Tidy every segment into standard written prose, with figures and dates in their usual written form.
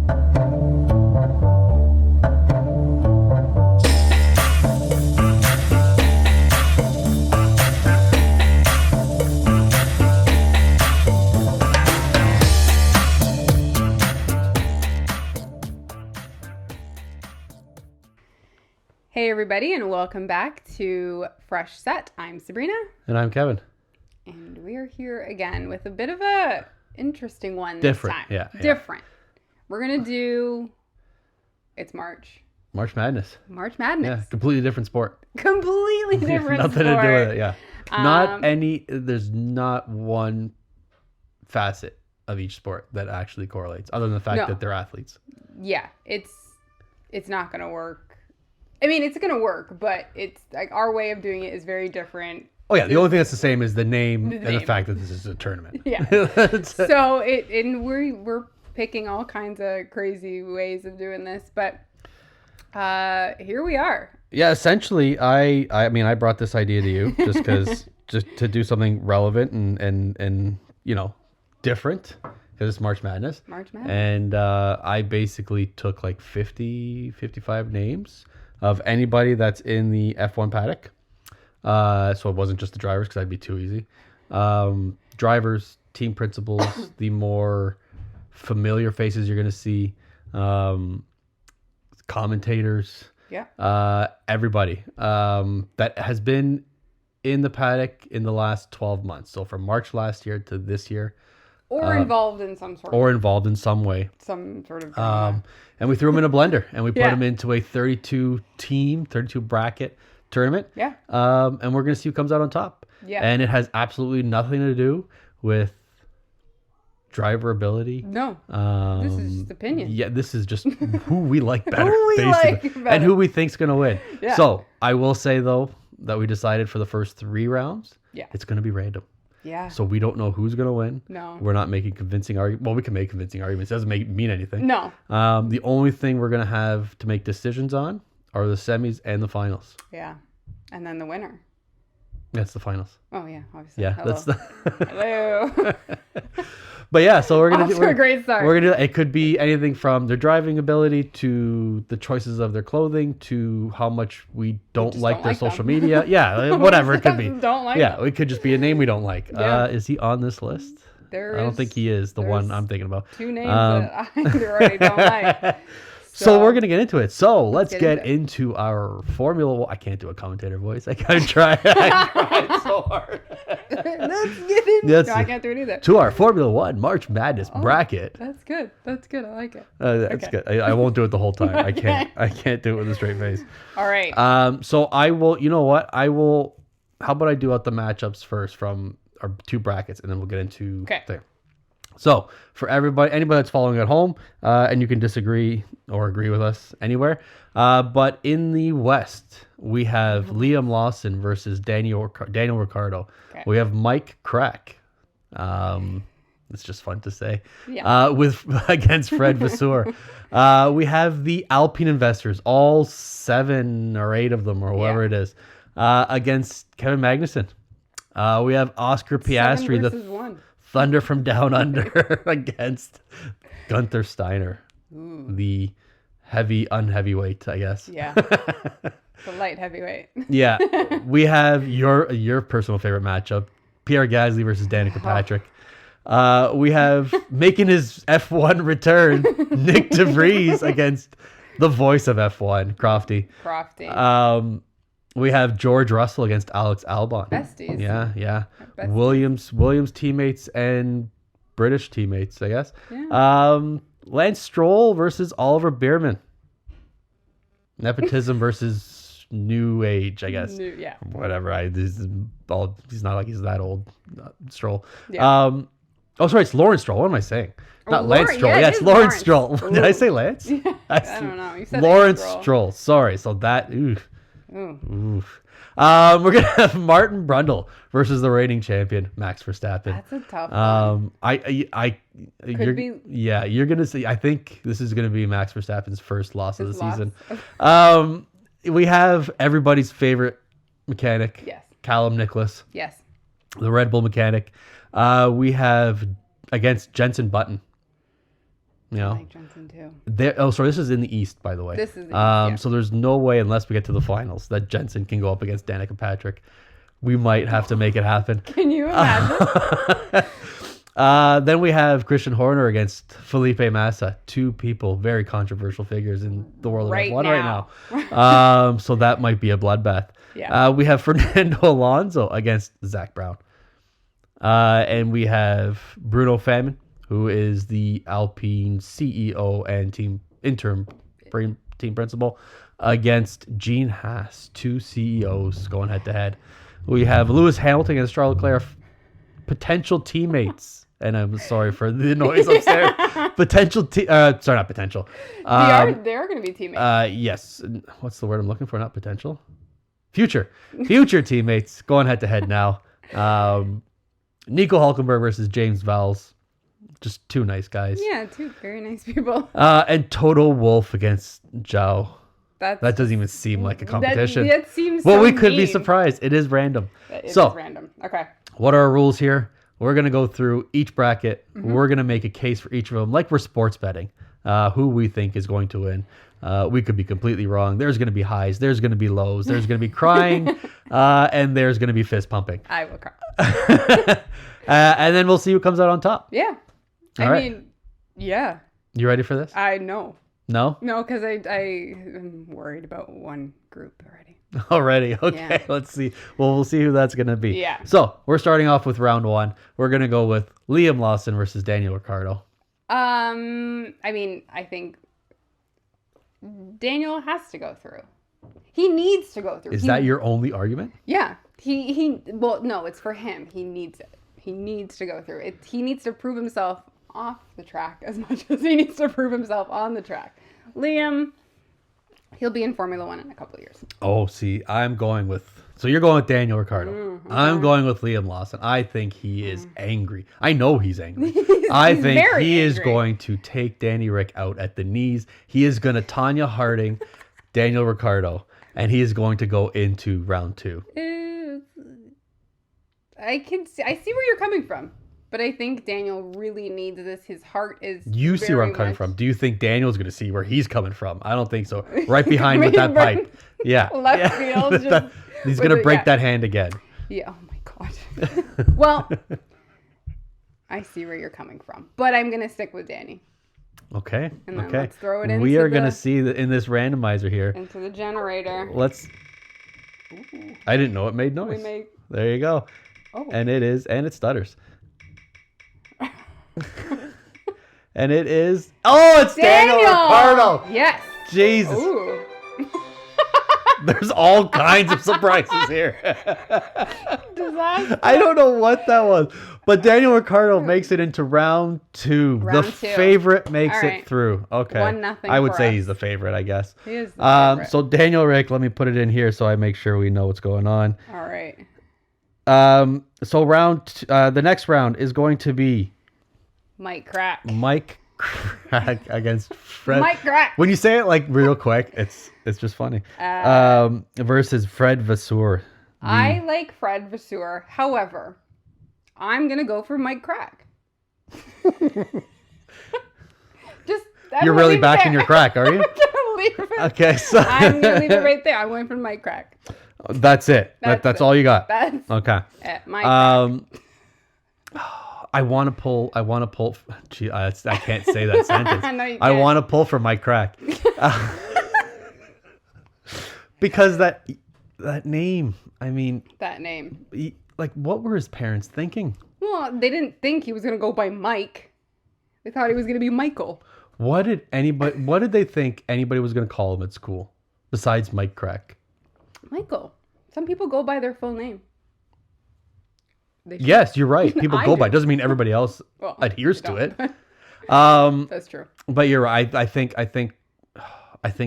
Hey everybody, and welcome back to Fresh Set. I'm Sabrina. And I'm Kevin. And we are here again with a bit of a interesting one Different, this time. yeah. Different. We're going to do... It's March. March Madness. March Madness. Yeah, completely different sport. Completely different Nothing sport. to do with it, yeah. There's not one facet of each sport that actually correlates, other than the fact that they're athletes. Yeah, it's not going to work. I mean, it's going to work, but it's like our way of doing it is very different. Oh yeah, the only thing that's the same is the name and the fact that this is a tournament. Yeah. So we're picking all kinds of crazy ways of doing this, but here we are. Yeah, essentially, I mean, I brought this idea to you just to do something relevant and different, because it's March Madness. March Madness. And I basically took like 55 names of anybody that's in the F1 paddock. So it wasn't just the drivers, because that'd be too easy. Drivers, team principals, the more familiar faces you're going to see, commentators, everybody that has been in the paddock in the last 12 months. So from March last year to this year. Or involved in some sort of... Or involved in some way. Some sort of... and we threw them in a blender, and we put them into a 32 bracket tournament. Yeah. And we're going to see who comes out on top. Yeah. And it has absolutely nothing to do with driver ability. No. This is just opinion. Yeah, this is just who we like better, basically. And who we think's going to win. Yeah. So I will say, though, that we decided for the first 3 rounds, it's going to be random. Yeah. So we don't know who's going to win. No. We're not making convincing arguments. Well, we can make convincing arguments. It doesn't mean anything. No. The only thing we're going to have to make decisions on are the semis and the finals. Yeah. And then the winner. That's the finals. Oh, yeah, obviously. Yeah, Hello. that's the... Hello. But yeah, so we're going to do... a great start. We're going to... It could be anything from their driving ability to the choices of their clothing to how much we don't like their social media. Yeah, whatever it could be. Don't like them. them. It could just be a name we don't like. Yeah. Is he on this list? I don't think he is the one I'm thinking about. 2 names that I already don't like. So we're going to get into it. So let's get into our Formula. I can't do a commentator voice. I got to try. I tried so hard. Let's get into it. No, I can't do it either. To our Formula One March Madness bracket. That's good. That's good. I like it. That's good. I won't do it the whole time. I can't do it with a straight face. All right. So I will, you know what? How about I do out the matchups first from our 2 brackets, and then we'll get into there. So for anybody that's following at home, and you can disagree or agree with us anywhere, but in the West, we have Liam Lawson versus Daniel Ricciardo. Okay. We have Mike Crack. It's just fun to say. Yeah. Against Fred Vasseur. We have the Alpine investors, all 7 or 8 of them, or whatever it is, against Kevin Magnussen. We have Oscar Piastri, the Thunder from Down Under, against Gunther Steiner, the unheavyweight, I guess. Yeah. The light heavyweight. Yeah. We have your personal favorite matchup, Pierre Gasly versus Danica Patrick. We have making his F1 return, Nick DeVries against the voice of F1, Crofty. We have George Russell against Alex Albon. Besties. Yeah. Besties. Williams teammates and British teammates, I guess. Yeah. Lance Stroll versus Oliver Bierman. Nepotism versus New Age, I guess. Whatever. He's not like he's that old, Stroll. Yeah. Sorry, it's Lawrence Stroll. What am I saying? Not Lance Stroll. Yeah, it's Lawrence Stroll. Did I say Lance? Yeah, I don't know. You said Lawrence Stroll. Sorry. So that... Oof. Oof. We're going to have Martin Brundle versus the reigning champion, Max Verstappen. That's a tough one. You're going to see... I think this is going to be Max Verstappen's first loss of the season. We have everybody's favorite mechanic. Yes. Callum Nicholas. Yes. The Red Bull mechanic. We have against Jenson Button. You know, I like Jensen too. Sorry, this is in the East, by the way. This is the East, yeah. So there's no way, unless we get to the finals, that Jensen can go up against Danica Patrick. We might have to make it happen. Can you imagine? Then we have Christian Horner against Felipe Massa. Two people, very controversial figures in the world of F1 right now. So that might be a bloodbath. Yeah. We have Fernando Alonso against Zach Brown. And we have Bruno Famin, who is the Alpine CEO and interim team principal, against Gene Haas, two CEOs going head to head. We have Lewis Hamilton and Charles Leclerc, potential teammates. And I'm sorry for the noise upstairs. Not potential. They are going to be teammates. Yes. What's the word I'm looking for? Not potential. Future teammates going head to head now. Nico Hulkenberg versus James Vowles. Just two nice guys. Yeah, two very nice people. And Toto Wolff against Zhao. That doesn't even seem like a competition. That seems well, so we could mean. be surprised. It is random. It is random. Okay. What are our rules here? We're going to go through each bracket. Mm-hmm. We're going to make a case for each of them, like we're sports betting, who we think is going to win. We could be completely wrong. There's going to be highs. There's going to be lows. There's going to be crying. And there's going to be fist pumping. I will cry. And then we'll see who comes out on top. Yeah. All right. Yeah. You ready for this? I know. No? No, because I am worried about one group already. Already? Okay, yeah. Let's see. Well, we'll see who that's going to be. Yeah. So, we're starting off with round one. We're going to go with Liam Lawson versus Daniel Ricciardo. I think Daniel has to go through. He needs to go through. Is that your only argument? Yeah. Well, no, it's for him. He needs it. He needs to go through it. He needs to prove himself off the track as much as he needs to prove himself on the track. Liam, he'll be in Formula One in a couple of years. Oh, see, so you're going with Daniel Ricciardo. Mm-hmm. I'm going with Liam Lawson. I think he is angry. I know he's angry. I think he is going to take Danny Rick out at the knees. He is going to Tanya Harding Daniel Ricciardo, and he is going to go into round two. I see where you're coming from. But I think Daniel really needs this. His heart is. You see where I'm coming from. Do you think Daniel's going to see where he's coming from? I don't think so. Right behind with that pipe. Yeah. Left field. He's going to break that hand again. Yeah. Oh my God. Well, I see where you're coming from. But I'm going to stick with Danny. Okay. And then let's throw it into We are going to see in this randomizer here. Into the generator. Ooh. I didn't know it made noise. There you go. Oh. And it stutters. And it is. Oh, it's Daniel Ricciardo. Yes. Jesus. Ooh. There's all kinds of surprises here. Disaster. I don't know what that was, but Daniel Ricciardo makes it into round two. The favorite makes it through. Okay. 1-0. I would say he's the favorite, I guess. He is the favorite. So Daniel Rick, let me put it in here so I make sure we know what's going on. All right. So the next round is going to be Mike Crack against Fred. Mike Crack. When you say it like real quick, it's just funny. Versus Fred Vasseur. I like Fred Vasseur. However, I'm gonna go for Mike Crack. You're really backing your crack, are you? I'm gonna leave it. Okay, so I'm gonna leave it right there. I'm going for Mike Crack. That's it. That's all you got. That's okay. Mike Crack. I want to pull. Gee, I can't say that sentence. No, you can't. I want to pull for Mike Crack. Because that name, I mean. That name. Like, what were his parents thinking? Well, they didn't think he was going to go by Mike. They thought he was going to be Michael. What did they think anybody was going to call him at school besides Mike Crack? Michael. Some people go by their full name. Yes, you're right. People go by. It doesn't mean everybody else adheres to it. That's true. But you're right. I think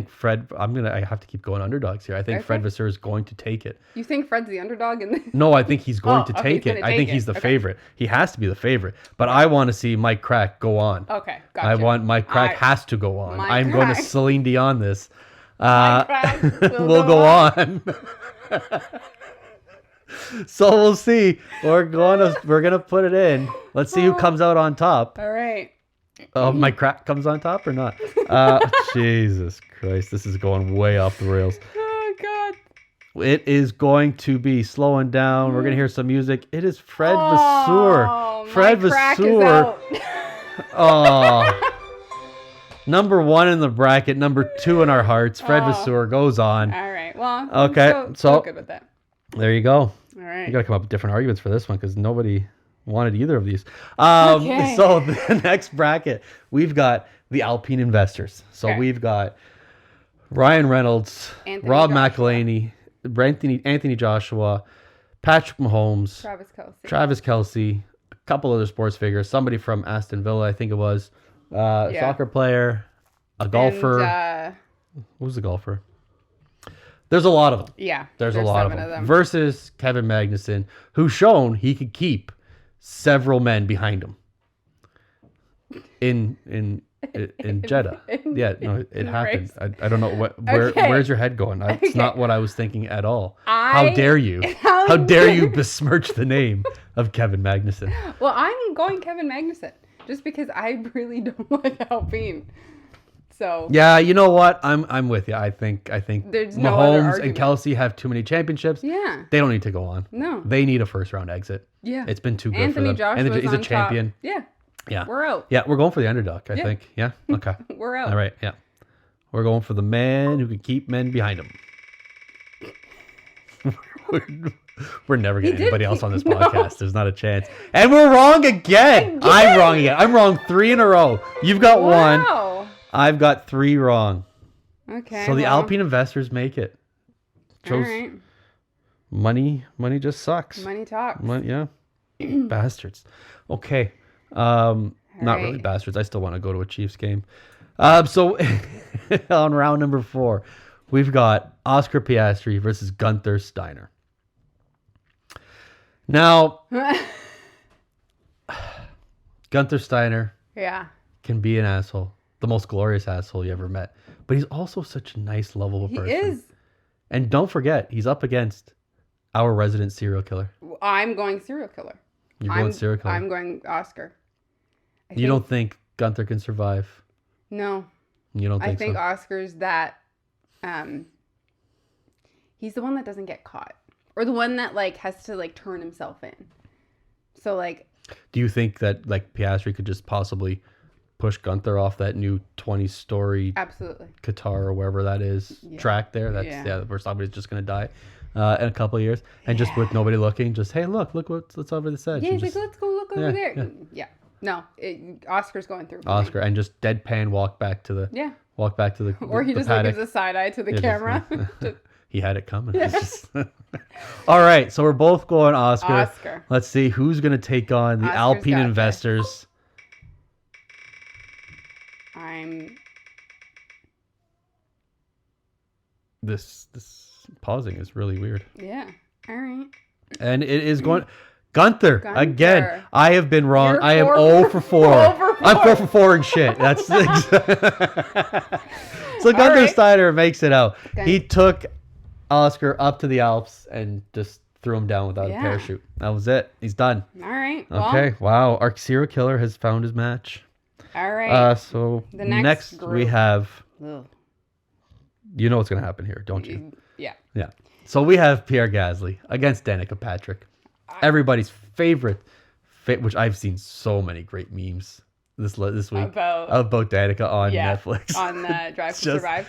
Fred. I have to keep going underdogs here. I think Fred Vasseur is going to take it. You think Fred's the underdog in this? No, I think he's going to take it. I think he's the favorite. He has to be the favorite. But I want to see Mike Crack go on. Okay, gotcha. I want Mike Crack has to go on. I'm going to Celine Dion this. Mike Crack will go on. So we'll see. We're gonna put it in. Let's see who comes out on top. All right. Oh, my crack comes on top or not? Jesus Christ, this is going way off the rails. Oh God. It is going to be slowing down. We're gonna hear some music. It is Fred Vasseur. Fred Vasseur. Oh. Number 1 in the bracket, number 2 in our hearts. Fred Vasseur goes on. All right. Well. Okay. So good with that. There you go. All right. You gotta come up with different arguments for this one because nobody wanted either of these. Okay. So the next bracket, we've got the Alpine Investors. So we've got Ryan Reynolds, Rob McElhenney, Anthony Joshua, Patrick Mahomes, Travis Kelce, a couple other sports figures, somebody from Aston Villa, I think it was, soccer player, a golfer. And, who's the golfer? There's a lot of them. Yeah. There's a lot of them. Versus Kevin Magnussen, who's shown he could keep several men behind him in Jeddah. Yeah, no, it happened. I don't know where's your head going. It's not what I was thinking at all. How dare you? How dare you besmirch the name of Kevin Magnussen? Well, I'm going Kevin Magnussen just because I really don't like Alpine. So yeah, you know what? I'm with you. I think there's Mahomes and Kelce have too many championships. Yeah, they don't need to go on. No, they need a first round exit. Yeah, it's been too good for them. Anthony he's a champion. Top. Yeah, we're out. Yeah, we're going for the underdog. I think. Yeah, okay, we're out. All right. Yeah, we're going for the man who can keep men behind him. We're never getting anybody else on this podcast. There's not a chance. And we're wrong again. I'm wrong again. I'm wrong 3 in a row. You've got 1. I've got 3 wrong. Okay. So the Alpine Investors make it. All right. Money just sucks. Money talks. Yeah. Bastards. Okay. Not really bastards. I still want to go to a Chiefs game. So on round number 4, we've got Oscar Piastri versus Gunther Steiner. Now, Gunther Steiner can be an asshole. The most glorious asshole you ever met. But he's also such a nice, lovable person. He is. And don't forget, he's up against our resident serial killer. I'm going serial killer. You're going serial killer? I'm going Oscar. You don't think Gunther can survive? No. You don't think so? I think Oscar's that... he's the one that doesn't get caught. Or the one that, has to, turn himself in. So, do you think that, Piastri could just possibly push Gunther off that new 20-story absolutely Qatar or wherever that is track there? That's where somebody's just going to die in a couple of years. And just with nobody looking, just, hey, look what's over the edge. Yeah, he's let's go look over there. Yeah. No, Oscar's going through. Oscar, and just deadpan walk back to the or he just gives a side eye to the camera. He had it coming. All right, so we're both going Oscar. Let's see who's going to take on the Alpine Investors. This pausing is really weird. Yeah. All right. And it is going Gunther. Again. I have been wrong. I am 0 for 4. I'm 4 for 4 and shit. That's so Gunther Steiner makes it out. Okay. He took Oscar up to the Alps and just threw him down without a parachute. That was it. He's done. All right. Okay. Wow. Our serial killer has found his match. All right. So the next we have. Ugh. You know what's going to happen here, don't you? Yeah. Yeah. So we have Pierre Gasly against Danica Patrick. Everybody's favorite, which I've seen so many great memes this week about Danica on Netflix. On Drive to Survive.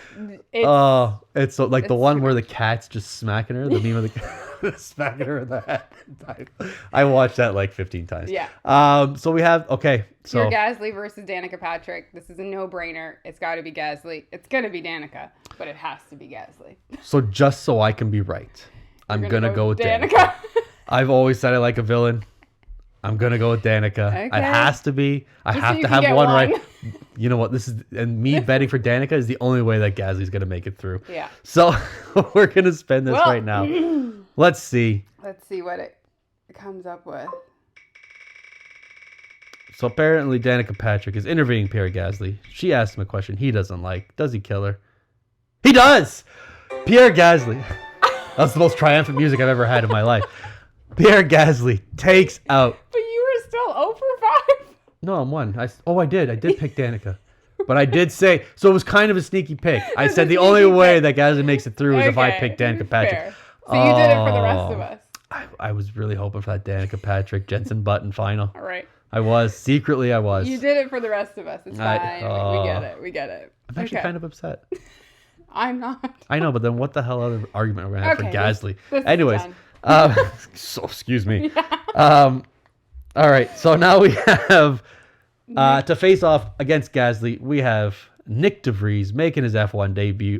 It's so the one where the cat's just smacking her. The meme of the smacking her in the head. I watched that 15 times. Yeah. So we have Pierre Gasly versus Danica Patrick. This is a no-brainer. It's got to be Gasly. It's gonna be Danica, but it has to be Gasly. So just so I can be right, I'm gonna go with Danica. I've always said I like a villain. I'm gonna go with Danica. Okay. It has to be. I have to have one right. You know what? Me betting for Danica is the only way that Gasly's gonna make it through. Yeah. So we're gonna spin this right now. Let's see. Let's see what it comes up with. So apparently Danica Patrick is interviewing Pierre Gasly. She asked him a question he doesn't like. Does he kill her? He does! Pierre Gasly. That's the most triumphant music I've ever had in my life. Pierre Gasly takes out. But you were still 0 for 5. No, I'm one. I did pick Danica. But I did say, so it was kind of a sneaky pick. I said the only way that Gasly makes it through is if I pick Danica Patrick. Fair. So you did it for the rest of us. I was really hoping for that Danica Patrick, Jenson Button final. All right. I was. Secretly, I was. You did it for the rest of us. It's fine. We get it. I'm actually kind of upset. I'm not. I know, but then what the hell other argument are we going to have for Gasly? This Anyways. So, excuse me. Yeah. All right. So now we have... to face off against Gasly, we have Nick DeVries making his F1 debut.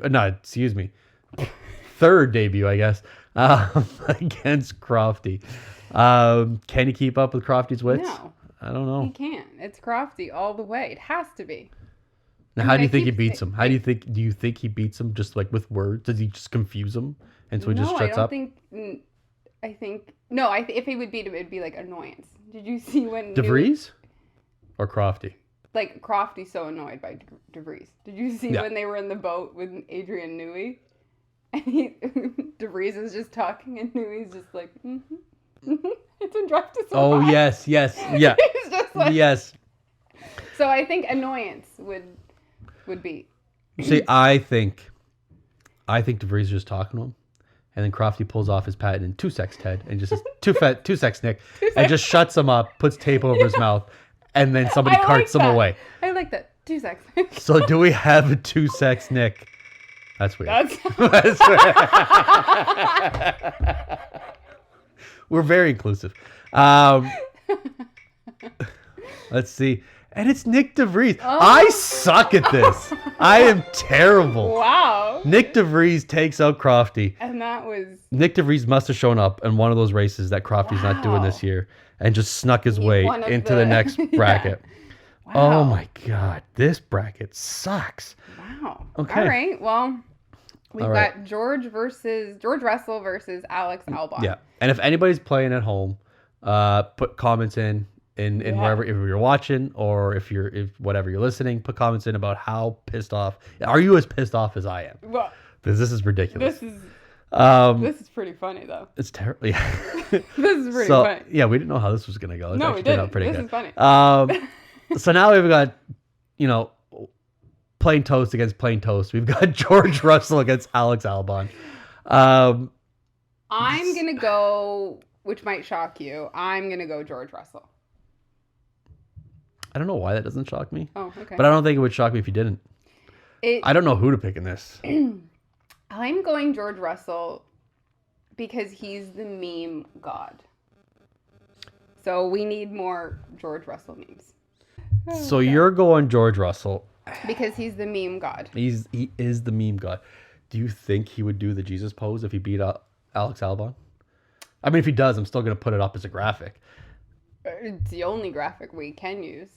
Third debut, I guess, against Crofty. Can he keep up with Crofty's wits? No. I don't know. He can't. It's Crofty all the way. It has to be. Now, how do you think he beats him? Do you think he beats him just like with words? Does he just confuse him? And so he just shuts up? If he would beat him, it'd be like annoyance. Did you see when DeVries? Or Crofty? Like, Crofty's so annoyed by DeVries. Did you see when they were in the boat with Adrian Newey? And DeVries is just talking, and Newey's just like, it's a drive to survive. Oh, yes. Yeah. He's just like, yes. So I think annoyance would beat. See, I think DeVries is just talking to him. And then Crofty pulls off his patent in 2 secs, Ted, and just says, 2 secs, Nick, and just shuts him up, puts tape over his mouth, and then somebody carts him away. I like that. 2 secs. So do we have a 2 secs, Nick? That's weird. We're very inclusive. Let's see. And it's Nick DeVries. Oh. I suck at this. I am terrible. Wow. Nick DeVries takes out Crofty. And that was... Nick DeVries must have shown up in one of those races that Crofty's not doing this year and just snuck his way into the next bracket. Wow. Oh my God. This bracket sucks. Wow. Okay. All right. Well, we've got George Russell versus Alex Albon. Yeah. And if anybody's playing at home, put comments in wherever, if you're watching or if whatever you're listening, put comments in about how pissed off. Are you as pissed off as I am? Well, because this is ridiculous. This is pretty funny though. It's terrible. Yeah. This is pretty funny. Yeah, we didn't know how this was gonna go. No, we didn't. This is funny. So now we've got, plain toast against plain toast. We've got George Russell against Alex Albon. I'm gonna go, which might shock you. I'm gonna go George Russell. I don't know why that doesn't shock me. Oh, okay. But I don't think it would shock me if you didn't. I don't know who to pick in this. I'm going George Russell because he's the meme god. So we need more George Russell memes. So you're going George Russell. Because he's the meme god. He is the meme god. Do you think he would do the Jesus pose if he beat Alex Albon? I mean, if he does, I'm still going to put it up as a graphic. It's the only graphic we can use.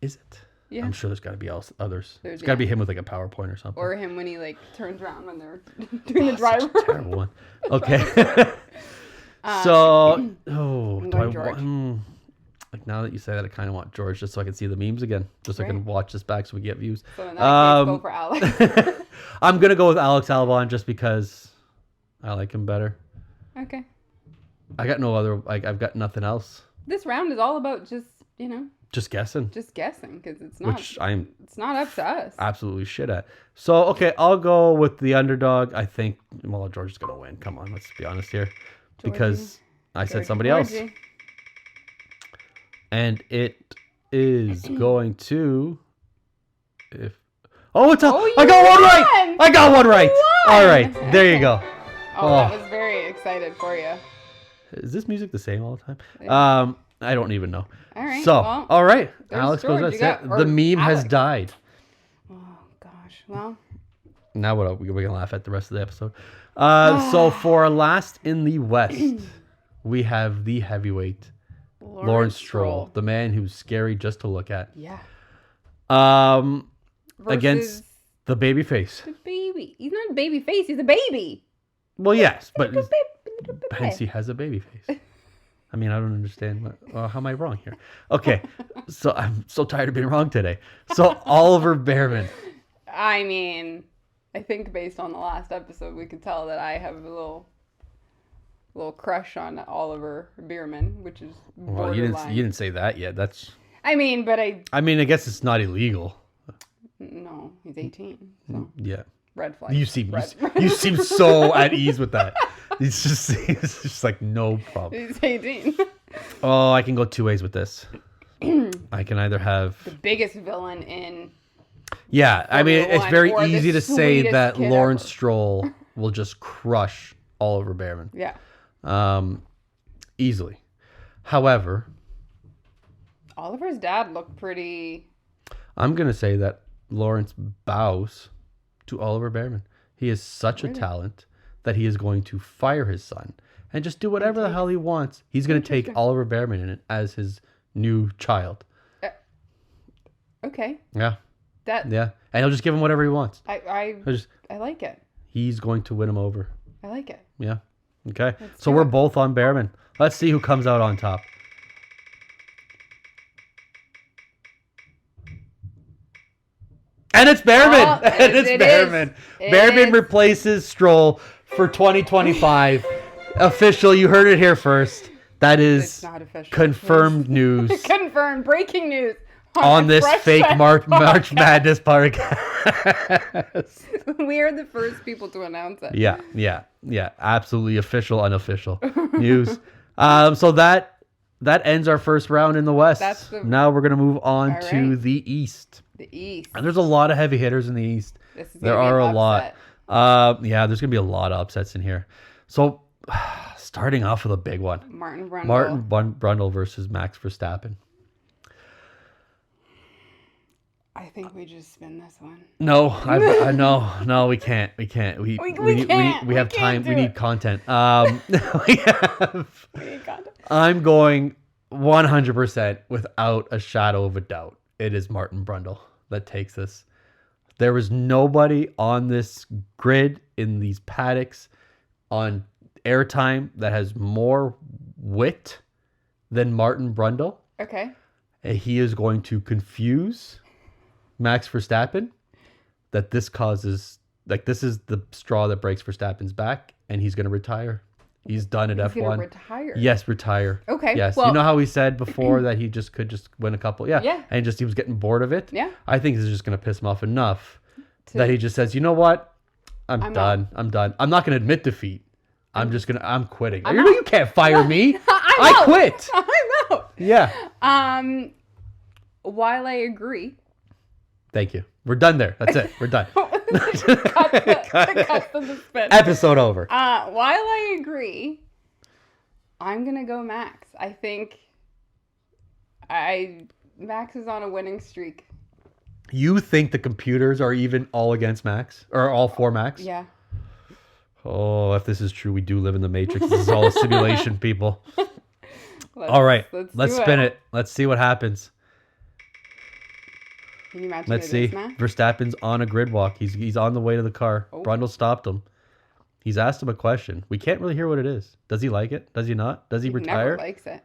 Is it? Yeah. I'm sure there's got to be others. There's got to be him with like a PowerPoint or something. Or him when he turns around when they're doing the driver. That's a terrible one. Okay. Now that you say that, I kind of want George just so I can see the memes again. Just so I can watch this back so we get views. So in that case, go for Alex. I'm going to go with Alex Albon just because I like him better. Okay. I got no other, I've got nothing else. This round is all about just guessing. Just guessing, because it's not. It's not up to us. Absolutely shit at. So okay, I'll go with the underdog. I think George is gonna win. Come on, let's be honest here, because I said somebody else, and it is going to. I got one right. I got one right. All right, there you go. I was very excited for you. Is this music the same all the time? Yeah. I don't even know. All right. So, all right. Alex goes. The meme has died. Oh, gosh. Well. Now what? We're going to laugh at the rest of the episode. So, for last in the West, we have the heavyweight, Lawrence Stroll. The man who's scary just to look at. Yeah. Against the baby face. The baby. He's not a baby face. He's a baby. Well, yes, but hence he has a baby face. I mean, I don't understand. How am I wrong here? Okay, so I'm so tired of being wrong today. So Oliver Bearman. I mean, I think based on the last episode, we could tell that I have a little crush on Oliver Bearman, which is borderline. Well, you didn't say that yet. I mean, but I mean, I guess it's not illegal. No, he's 18. So. Yeah. Red flag. You seem so at ease with that. It's just like no problem. He's 18. Oh, I can go two ways with this. I can either have the biggest villain in. Yeah, I mean, it's very easy to say that Lawrence ever. Stroll will just crush Oliver Bearman. Yeah. Easily. However, Oliver's dad looked pretty. I'm gonna say that Lawrence bows to Oliver Bearman. He is such a talent that he is going to fire his son and just do whatever the hell he wants. He's going to take Oliver Bearman in it as his new child. Okay. Yeah. Yeah. And he'll just give him whatever he wants. I like it. He's going to win him over. I like it. Yeah. Okay. So we're both on Bearman. Let's see who comes out on top. And it's Bearman. Oh, and it's Bearman. Bearman replaces Stroll for 2025. Official. You heard it here first. That is not official. Confirmed news. Confirmed. Breaking news. On this fake March Madness podcast. We are the first people to announce it. Yeah. Absolutely official, unofficial news. So that ends our first round in the West. Now we're going to move on to the East. The East. And there's a lot of heavy hitters in the East. There are a lot. Yeah, there's going to be a lot of upsets in here. So starting off with a big one. Martin Brundle versus Max Verstappen. I think we just spin this one. No, no, we can't. We can't. We have time. We need content. We need content. I'm going 100% without a shadow of a doubt. It is Martin Brundle that takes this. There is nobody on this grid in these paddocks on airtime that has more wit than Martin Brundle. Okay. And he is going to confuse Max Verstappen, that this causes, like, this is the straw that breaks Verstappen's back, and he's going to retire. He's done at F1. He's going to retire? Yes, retire. Okay. Yes. Well, you know how he said before that he could just win a couple? Yeah. Yeah. And he was getting bored of it? Yeah. I think this is just going to piss him off enough that he just says, you know what? I'm done. I'm done. I'm not going to admit defeat. I'm quitting. You can't fire me. I quit. I'm out. Yeah. While I agree. Thank you. We're done there. That's it. We're done. Cut the spin. Episode over. While I agree, I'm gonna go Max. I think Max is on a winning streak. You think the computers are even all against Max? Or all for Max? Yeah. Oh, if this is true, we do live in the Matrix. This is all a simulation, people. All right. Let's spin it. Let's see what happens. Can you imagine? Let's see. Verstappen's on a grid walk. He's on the way to the car. Oh. Brundle stopped him. He's asked him a question. We can't really hear what it is. Does he like it? Does he not? Does he retire? Never likes it.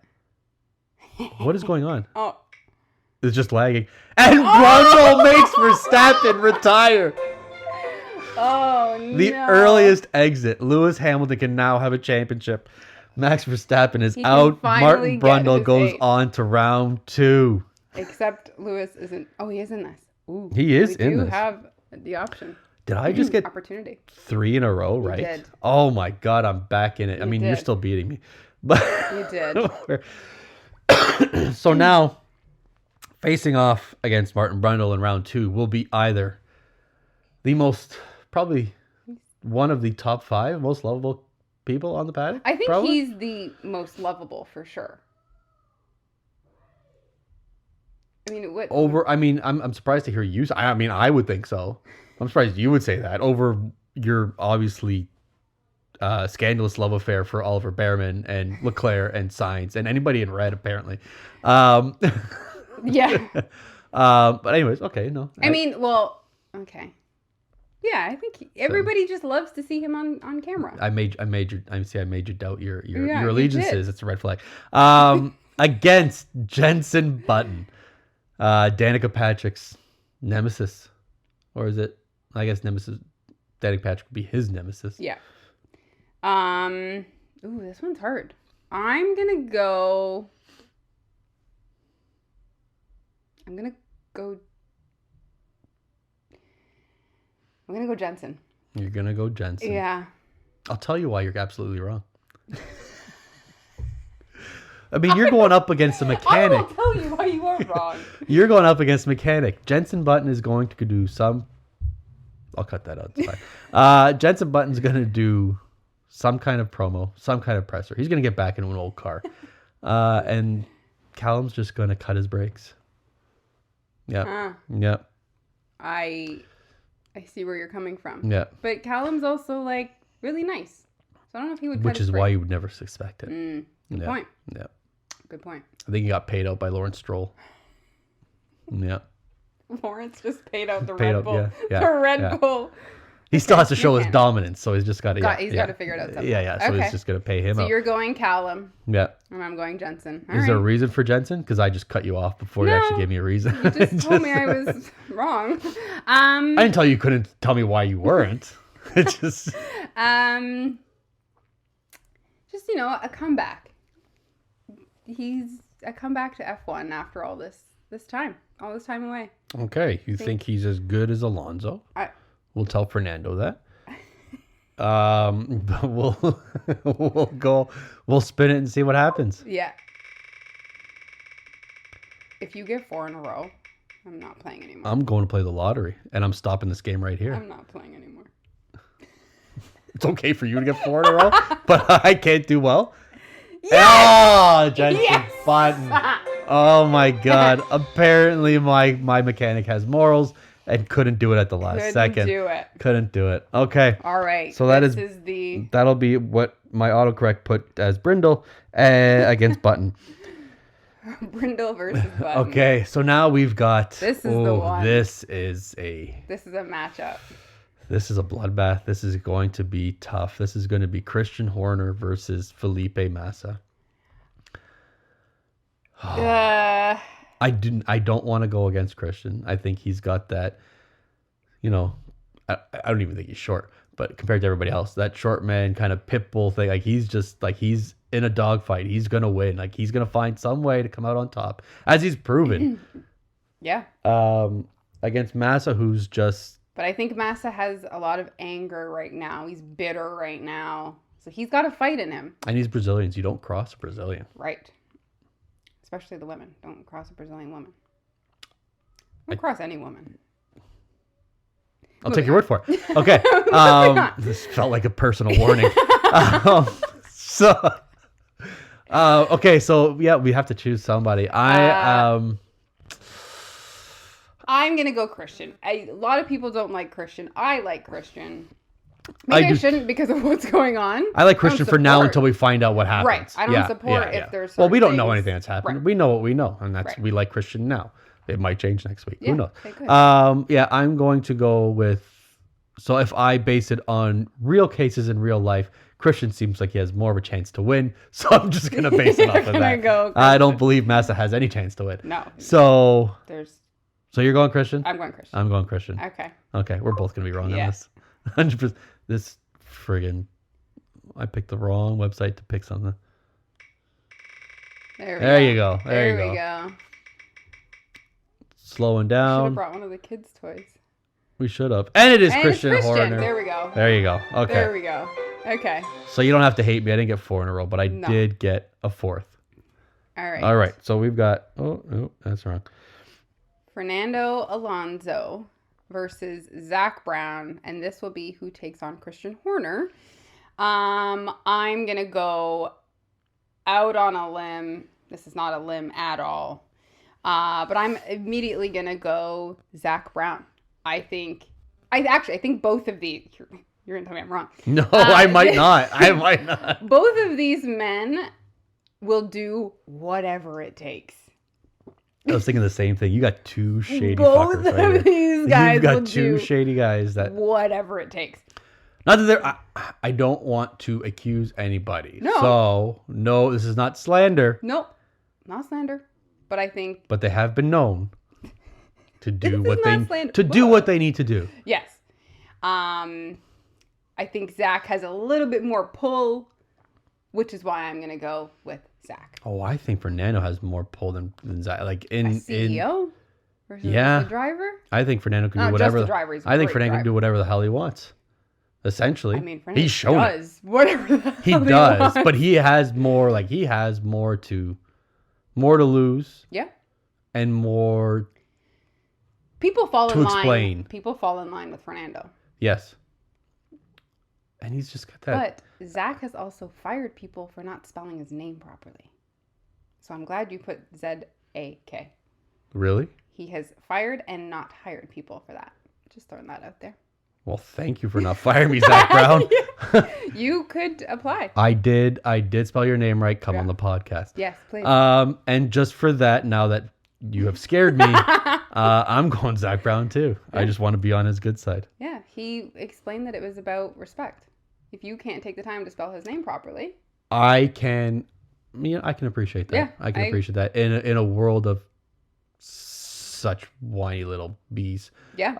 What is going on? Oh. It's just lagging. And Brundle makes Verstappen retire. Oh, no. The earliest exit. Lewis Hamilton can now have a championship. Max Verstappen is out. Martin Brundle goes on to round 2. Except Lewis isn't. Oh, he is in this. Ooh, he is in this. We do have the option. Did I just get opportunity 3 in a row, right? You did. Oh my God, I'm back in it. I mean, you're still beating me. But you did. So now, facing off against Martin Brundle in round 2 will be either probably one of the top 5 most lovable people on the paddock. I think he's the most lovable for sure. I mean, I'm surprised to hear you. I mean, I would think so. I'm surprised you would say that over your obviously scandalous love affair for Oliver Bearman and Leclerc and Sainz and anybody in red, apparently. Yeah. But anyways, okay, no. Okay. Yeah, I think everybody just loves to see him on camera. I made you doubt your allegiances. It's a red flag. Against Jenson Button. Danica Patrick's nemesis, or is it? I guess nemesis. Danica Patrick would be his nemesis. Yeah. Ooh, this one's hard. I'm gonna go. I'm gonna go. I'm gonna go Jensen. You're gonna go Jensen. Yeah. I'll tell you why you're absolutely wrong. I mean, you're going up against a mechanic. I will tell you why you are wrong. You're going up against a mechanic. Jensen Button is going to do some. I'll cut that out. It's fine. Jensen Button's going to do some kind of promo, some kind of presser. He's going to get back into an old car. And Callum's just going to cut his brakes. Yeah. Yep. I see where you're coming from. Yeah. But Callum's also like really nice. So I don't know if he would cut Which his is brakes. why you would never suspect it. Good point. Yeah. Good point. I think he got paid out by Lawrence Stroll. Yeah. Lawrence just paid out the Paid Red out, Bull. yeah, The Red yeah. Bull. He still has to show his dominance, so he's just got to. He's got to figure it out somehow. Yeah. So he's just gonna pay him So out. you're going Callum. Yeah. And I'm going Jensen. Is there a reason for Jensen? Because I just cut you off before you actually gave me a reason. You just told me I was wrong. I didn't tell you couldn't tell me why you weren't. It just. Just a comeback. He's a comeback to F1 after all this time away. Okay, you think he's as good as Alonso? We'll tell Fernando that. We'll spin it and see what happens. Yeah. If you get 4 in a row, I'm not playing anymore. I'm going to play the lottery, and I'm stopping this game right here. I'm not playing anymore. It's okay for you to get 4 in a row, but I can't do well. Yes! Oh, Jensen Yes! Button. Oh my God. Apparently my mechanic has morals and couldn't do it at the last second. Couldn't do it. Okay. All right. So that'll be what my autocorrect put as Brindle against Button. Brindle versus Button. Okay. So now we've got. This is the one. This is a matchup. This is a bloodbath. This is going to be tough. This is going to be Christian Horner versus Felipe Massa. I don't want to go against Christian. I think he's got that, I don't even think he's short, but compared to everybody else, that short man kind of pit bull thing, like he's just like he's in a dogfight. He's going to win. Like he's going to find some way to come out on top, as he's proven. Yeah. Against Massa, who's just. But I think Massa has a lot of anger right now. He's bitter right now. So he's got a fight in him. And he's Brazilian. So you don't cross a Brazilian. Right. Especially the women. Don't cross a Brazilian woman. Don't cross any woman. I'll take your word for it. Okay. This felt like a personal warning. Okay. So, yeah, we have to choose somebody. I'm going to go Christian. A lot of people don't like Christian. I like Christian. Maybe I shouldn't because of what's going on. I like Christian for now until we find out what happens. Right. I don't support if there's Well, we don't know anything that's happened. Right. We know what we know, and that's we like Christian now. It might change next week. Yeah, who knows? it could. I'm going to go with. So if I base it on real cases in real life, Christian seems like he has more of a chance to win. So I'm just going to base it off of that. I don't believe Massa has any chance to win. No. So you're going Christian? I'm going Christian. I'm going Christian. Okay. We're both going to be wrong on this. 100%. This friggin'. I picked the wrong website to pick something. There you go. There we go. Slowing down. Should have brought one of the kids' toys. We should have. And it is Christian Horner. There we go. There you go. Okay. There we go. Okay. So you don't have to hate me. I didn't get 4 in a row, but I did get a 4th. All right. So we've got. Oh, that's wrong. Fernando Alonso versus Zach Brown, and this will be who takes on Christian Horner. I'm going to go out on a limb. This is not a limb at all. But I'm immediately going to go Zach Brown. I think both of these, you're going to tell me I'm wrong. No, I might not. I might not. Both of these men will do whatever it takes. I was thinking the same thing. You got 2 shady Both fuckers right of these guys You've got will 2 do shady guys that whatever it takes. Not that they're. I don't want to accuse anybody. No. So no, this is not slander. Nope, not slander. But I think. But they have been known to do what they need to do. Yes. I think Zach has a little bit more pull, which is why I'm gonna go with Zach. Oh, I think Fernando has more pull than Zach. Like in CEO. versus the driver. I think Fernando can do whatever. Just the driver. I think Fernando can do whatever the hell he wants. Essentially, I mean, Fernando he's shown does it. Whatever the he does, wants. But he has more. Like he has more to lose. Yeah, and more. People fall in line. Explain. People fall in line with Fernando. Yes, and he's just got that. But Zach has also fired people for not spelling his name properly. So I'm glad you put Z-A-K. Really? He has fired and not hired people for that. Just throwing that out there. Well, thank you for not firing me, Zach Brown. You could apply. I did spell your name right. Come on the podcast. Yes, please. And just for that, now that you have scared me, I'm going Zach Brown too. Yeah. I just want to be on his good side. Yeah, he explained that it was about respect. If you can't take the time to spell his name properly, I can appreciate that. Yeah, I can appreciate that in a world of such whiny little bees. Yeah.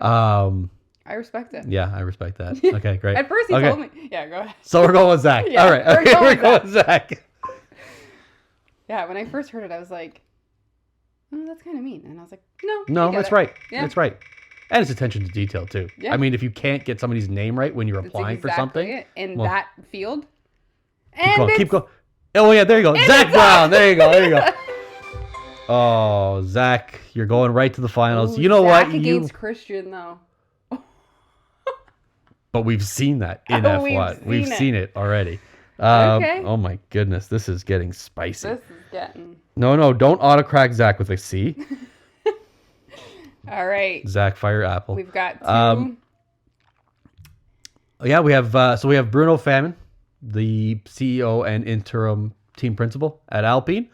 I respect it. Yeah, I respect that. Okay, great. At first he told me. Yeah, go ahead. So we're going with Zach. Yeah, all right. Okay, we're going with Zach. Yeah, when I first heard it, I was like, oh, that's kind of mean. And I was like, no, that's right. Yeah. That's right. And it's attention to detail too. Yeah. I mean, if you can't get somebody's name right when you're applying for something. In that field. Keep going. Oh, yeah, there you go. Zach Brown. There you go. Oh, Zach, you're going right to the finals. You know Zach what? Against Christian, though. But we've seen that in F1. We've seen it already. Okay. Oh my goodness, this is getting spicy. This is getting. No, don't autocrack Zach with a C. All right. Zach, fire apple. We've got two. Yeah, we have Bruno Famin, the CEO and interim team principal at Alpine,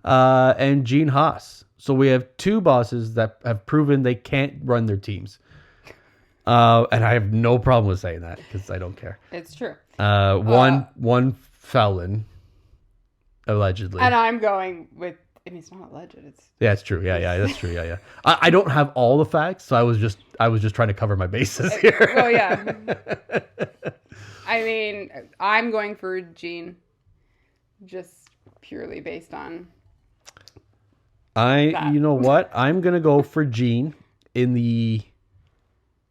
and Gene Haas. So we have two bosses that have proven they can't run their teams. And I have no problem with saying that because I don't care. It's true. One felon, allegedly. And I'm going with. I mean, it's not alleged. Yeah, it's true. Yeah, that's true. Yeah. I don't have all the facts, so I was just trying to cover my bases here. Oh yeah. I mean, I'm going for Gene, just purely based on. You know what? I'm gonna go for Gene in the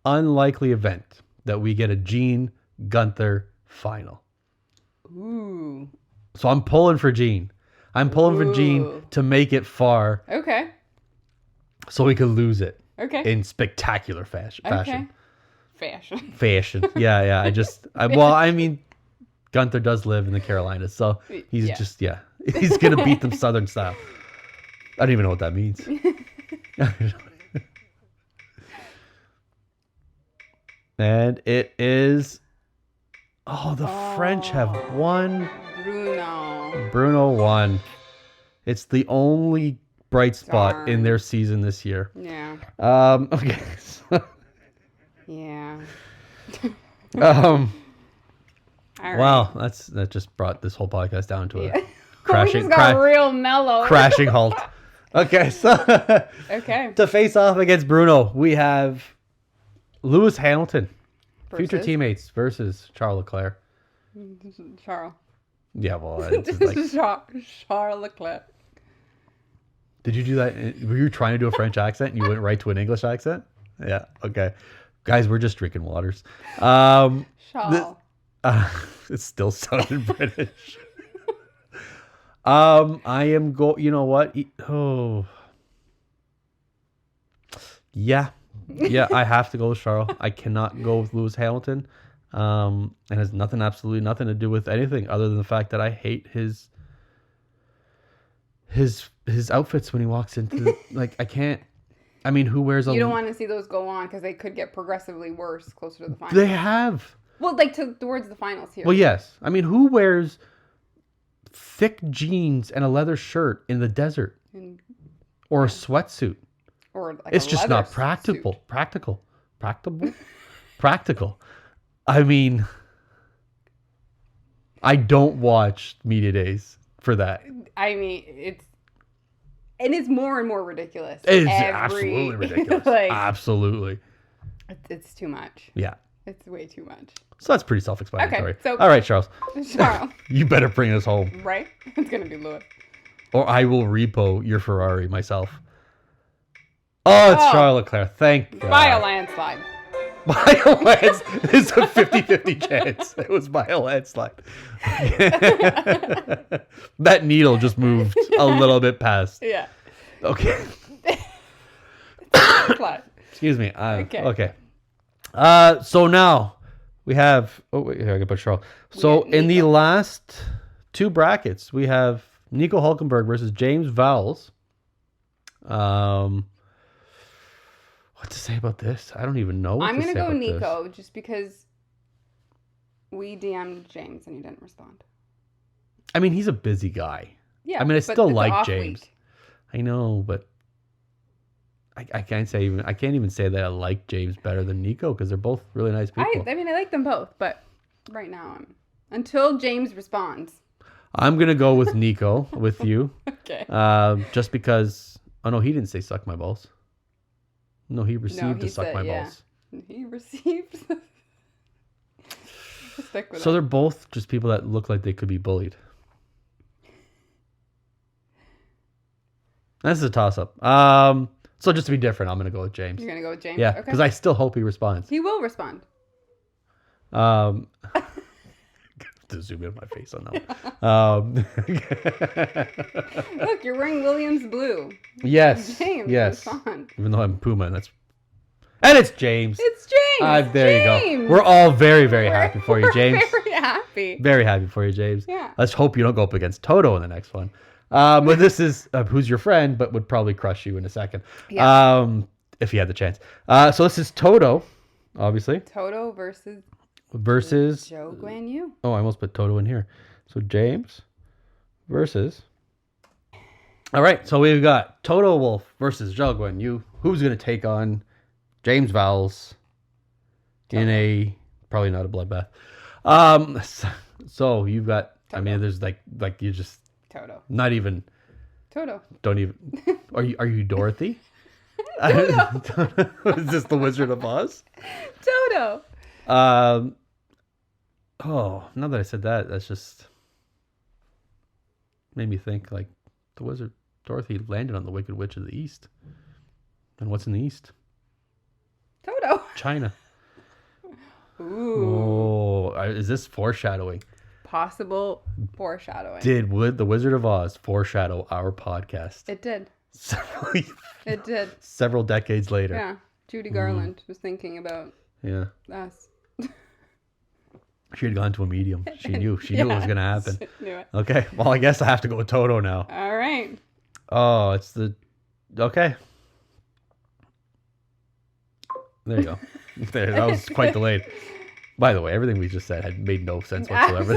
unlikely event that we get a Gene Gunther final. Ooh. So I'm pulling for Gene. I'm pulling for Gene to make it far. Okay. So we could lose it. Okay. In spectacular fashion. Okay. Fashion. Yeah. I mean, Gunther does live in the Carolinas, so he's he's gonna beat them Southern style. I don't even know what that means. And it is. The French have won. Bruno won. It's the only bright spot in their season this year. Yeah. Okay. Yeah. All right. Wow, that just brought this whole podcast down to a crashing. We just got real mellow. Crashing halt. Okay, so to face off against Bruno, we have Lewis Hamilton, future teammates versus Charles Leclerc. Charles. Yeah, well, Charles Leclerc. Did you do that? Were you trying to do a French accent and you went right to an English accent? Yeah. Okay, guys, we're just drinking waters. Charles. It still sounded British. I am You know what? Yeah, I have to go with Charles. I cannot go with Lewis Hamilton. And has absolutely nothing to do with anything other than the fact that I hate his outfits when he walks into I can't. I mean, who wears You don't want to see those go on because they could get progressively worse closer to the finals. They have. Well, towards the finals here. Well, yes. I mean, who wears thick jeans and a leather shirt in the desert? Or a sweatsuit? Or it's just not practical. Suit. Practical. I mean, I don't watch media days for that. I mean, it's more and more ridiculous. It's absolutely ridiculous. Absolutely. It's too much. Yeah. It's way too much. So that's pretty self-explanatory. Okay, so all right, Charles. You better bring us home. Right? It's going to be Lewis. Or I will repo your Ferrari myself. Oh, it's Charles Leclerc. Thank God. By a landslide. By a landslide. It's a 50-50 chance. It was by a landslide. That needle just moved a little bit past. Yeah. Okay. Excuse me. Okay. So now we have. Oh wait, here I can put Charles. So in the last two brackets, we have Nico Hulkenberg versus James Vowles. What to say about this? I don't even know. I'm gonna go Nico just because we DM'd James and he didn't respond. I mean, he's a busy guy. Yeah. I mean, I still like James. Week. I know, but I can't even say that I like James better than Nico because they're both really nice people. I mean, I like them both, but right now until James responds. I'm gonna go with Nico with you. Okay. Just because. Oh no, he didn't say suck my balls. No, he received the suck my balls. He received. Stick with so they're both just people that look like they could be bullied. This is a toss-up. So just to be different, I'm gonna go with James. You're gonna go with James? Yeah, because I still hope he responds. He will respond. To zoom in on my face on that one. Look, you're wearing Williams blue. Yes. James, yes. respond. Even though I'm Puma, and it's James. It's James. There you go. We're all very, very happy for you, James. Very happy. Very happy for you, James. Yeah. Let's hope you don't go up against Toto in the next one. But this is who's your friend, but would probably crush you in a second. Yeah. If he had the chance. So this is Toto, obviously. Toto versus Joe Guan Yu. Oh, I almost put Toto in here. So James versus. All right, so we've got Toto Wolff versus Zhou Guan Yu. Who's going to take on James Vowles in a probably not a bloodbath? So you've got. Toto. I mean, there's like you just Toto. Not even. Toto. Don't even. Are you Dorothy? Toto. Is this the Wizard of Oz? Toto. Oh, now that I said that, that's just made me think like the wizard Dorothy landed on the Wicked Witch of the East. And what's in the East? Toto. China. Ooh. Oh, is this foreshadowing? Possible foreshadowing. Did the Wizard of Oz foreshadow our podcast? It did. It did. Several decades later. Yeah. Judy Garland was thinking about us. She had gone to a medium. She knew it was going to happen. She knew it. Okay. Well, I guess I have to go with Toto now. All right. Oh, it's the... Okay. There you go. That was quite delayed. By the way, everything we just said had made no sense whatsoever.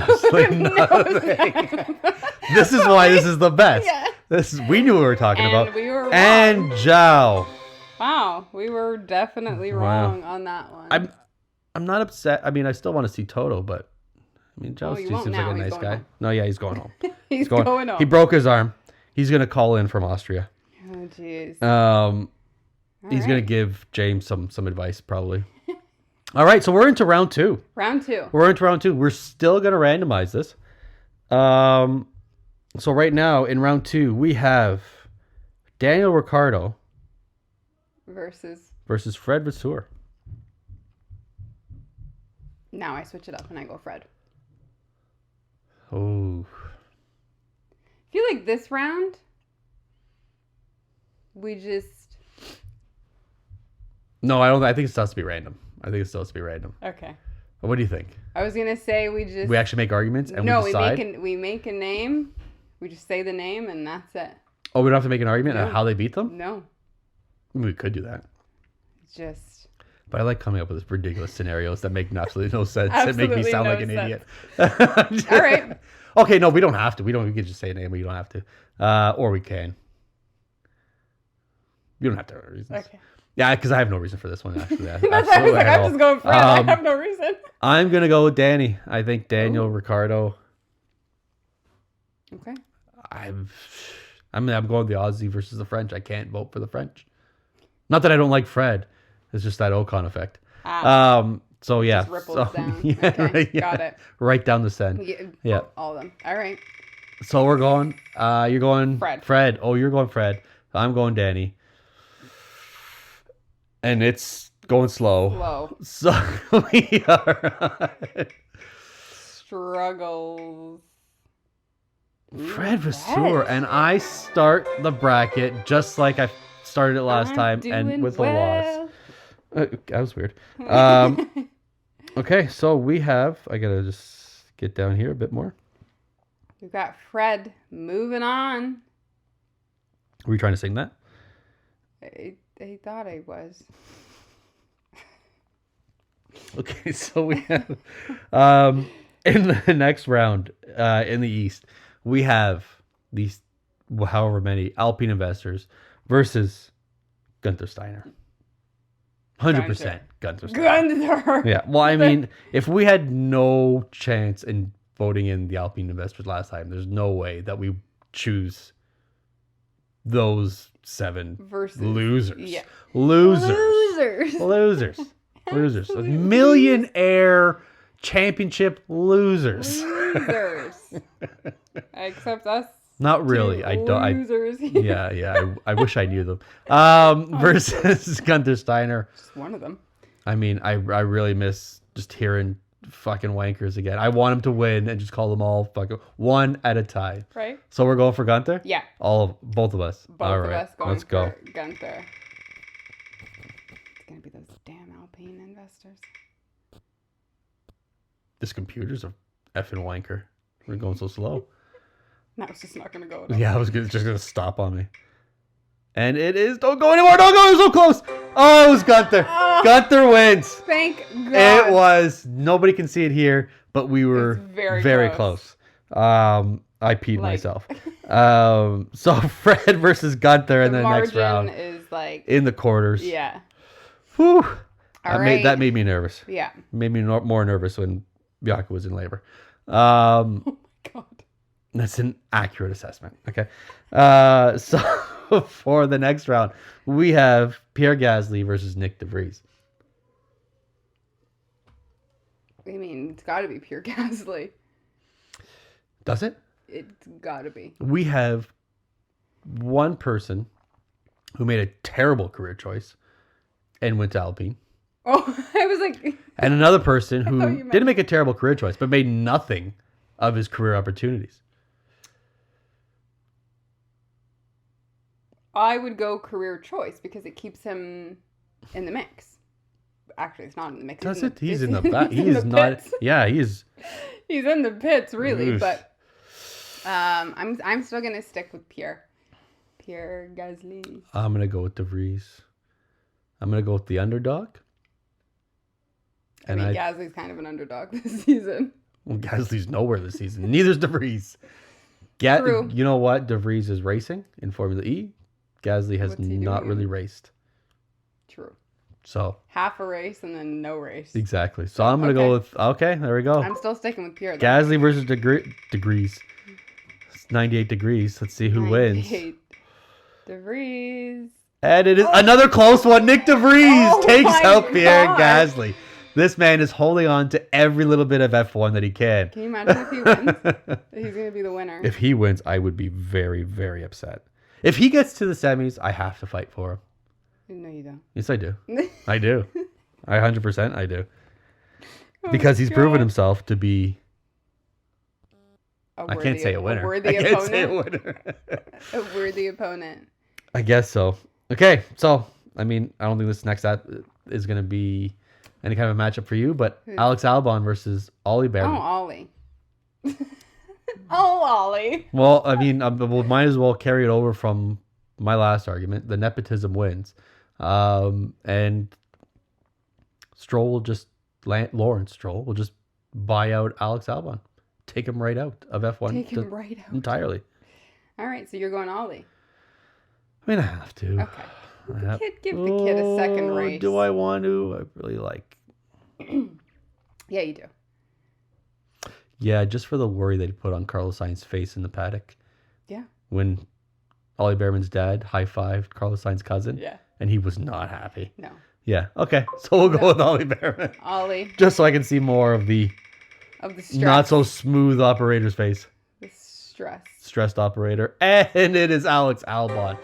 This is why this is the best. Yeah. We knew what we were talking about. We were wrong. And Zhao. Wow, we were definitely wrong on that one. I'm not upset. I mean, I still want to see Toto, but I mean, Zhao seems like a nice guy. Home. No, yeah, he's going home. He's going home. He broke his arm. He's gonna call in from Austria. Oh, jeez. He's gonna give James some advice probably. All right, so we're into round two. We're into round two. We're still gonna randomize this. So right now in round two we have Daniel Ricciardo versus Fred Vasseur. Now I switch it up and I go Fred. Oh. I feel like this round, we just... No, I don't. I think it still has to be random. Okay. What do you think? I was going to say we actually make arguments and we decide? we make a name. We just say the name and that's it. Oh, we don't have to make an argument on how they beat them? No. I mean, we could do that. But I like coming up with ridiculous scenarios that make absolutely no sense. That make me sound like an idiot. All right. Okay, no, we don't have to. We can just say a name, but you don't have to. Or we can. You don't have to have reasons. Okay. Yeah, because I have no reason for this one, actually. I'm just going Fred. I have no reason. I'm going to go with Danny. I think Daniel Ricciardo. Okay. I'm going the Aussie versus the French. I can't vote for the French. Not that I don't like Fred. It's just that Ocon effect. So yeah. Just ripples down. Yeah, okay, right, got it. Right down the Seine. Yeah. All of them. All right. So we're going. You're going Fred. Fred. Oh, you're going Fred. I'm going Danny. and it's going slow. Slow. So we are Struggles. Fred Vasseur, and I start the bracket just like I started it last time, and with a loss. That was weird. Okay, so we have. I gotta just get down here a bit more. We've got Fred moving on. Were you trying to sing that? I thought I was. Okay, so we have in the next round in the East, we have these however many Alpine investors versus Gunther Steiner. 100% Gunther Steiner. Gunther. Yeah, well, I mean, if we had no chance in voting in the Alpine investors last time, there's no way that we choose those 7 versus losers. Yeah. Losers. Like millionaire championship losers. Except us. Not really. I don't. Losers. Yeah. I wish I knew them. Versus Gunther Steiner. Just one of them. I mean, I really miss just hearing fucking wankers again. I want him to win and just call them all fucking one at a time. Right. So we're going for Gunther? Yeah. Both of us. Both all of right. us going Let's for go. Gunther. It's gonna be those damn Alpine investors. This computer's a effing wanker. We're going so slow. That was just not gonna go. Yeah, I was just gonna stop on me. And it is. Don't go anymore. Don't go. It was so close. Oh, it was Gunther. Oh, Gunther wins. Thank God. It was. Nobody can see it here, but we were very close. I peed myself. So Fred versus Gunther in the next round is like in the quarters. Yeah. Whew. That made me nervous. Yeah. Made me more nervous when Bianca was in labor. Oh my God. That's an accurate assessment. Okay. So for the next round, we have Pierre Gasly versus Nick DeVries. I mean, it's got to be Pierre Gasly. Does it? It's got to be. We have one person who made a terrible career choice and went to Alpine. Oh, I was like... And another person who didn't make a terrible career choice, but made nothing of his career opportunities. I would go career choice because it keeps him in the mix. Actually, it's not in the mix. Does it? He's in the back. He's not. Pits. Yeah, he's. He's in the pits, really. Oof. But I'm still gonna stick with Pierre Gasly. I'm gonna go with DeVries. I'm gonna go with the underdog. And Gasly's kind of an underdog this season. Well, Gasly's nowhere this season. Neither's DeVries. True. You know what? DeVries is racing in Formula E. Gasly has not really raced. True. So half a race and then no race. Exactly. So I'm gonna go with there we go. I'm still sticking with Pierre. Gasly versus degrees. It's 98 degrees. Let's see who wins. DeVries. And it is another close one. Nick DeVries takes out Pierre Gasly. This man is holding on to every little bit of F1 that he can. Can you imagine if he wins? He's gonna be the winner. If he wins, I would be very, very upset. If he gets to the semis, I have to fight for him. No, you don't. Yes, I do. I do. 100% I do. Because he's proven himself to be... I can't say a winner. A worthy opponent. A worthy opponent. I guess so. Okay, so, I mean, I don't think this next is going to be any kind of a matchup for you, but Alex Albon versus Ollie Bearman. Oh, Ollie. Oh, Ollie. Well, I mean, we might as well carry it over from my last argument. The nepotism wins. And Stroll will just... Lawrence Stroll will just buy out Alex Albon. Take him right out of F1. Take him right out. Entirely. All right, so you're going Ollie. I mean, I have to. Okay. Give the kid a second race. Do I want to? I really like... Yeah, you do. Yeah, just for the worry that he put on Carlos Sainz's face in the paddock. Yeah. When Ollie Bearman's dad high-fived Carlos Sainz's cousin. Yeah. And he was not happy. No. Yeah, okay. So we'll go with Ollie Bearman. Ollie. Just so I can see more of the stress. Not so smooth operator's face. The stress. Stressed operator. And it is Alex Albon.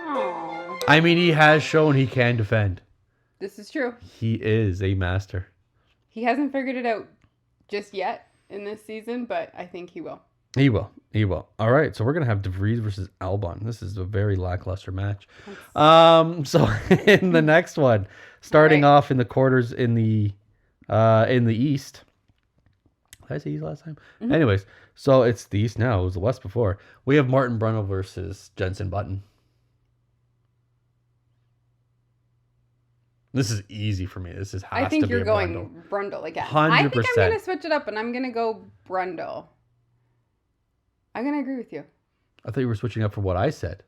Oh. I mean, he has shown he can defend. This is true. He is a master. He hasn't figured it out just yet in this season, but I think he will. He will. He will. All right. So we're going to have DeVries versus Albon. This is a very lackluster match. So in the next one, starting off in the quarters in the East. Did I say East last time? Mm-hmm. Anyways, so it's the East now. It was the West before. We have Martin Brundle versus Jenson Button. This is easy for me. This is has to be a Brundle. I think you're going Brundle again. 100%. I think I'm going to switch it up, and I'm going to go Brundle. I'm going to agree with you. I thought you were switching up for what I said.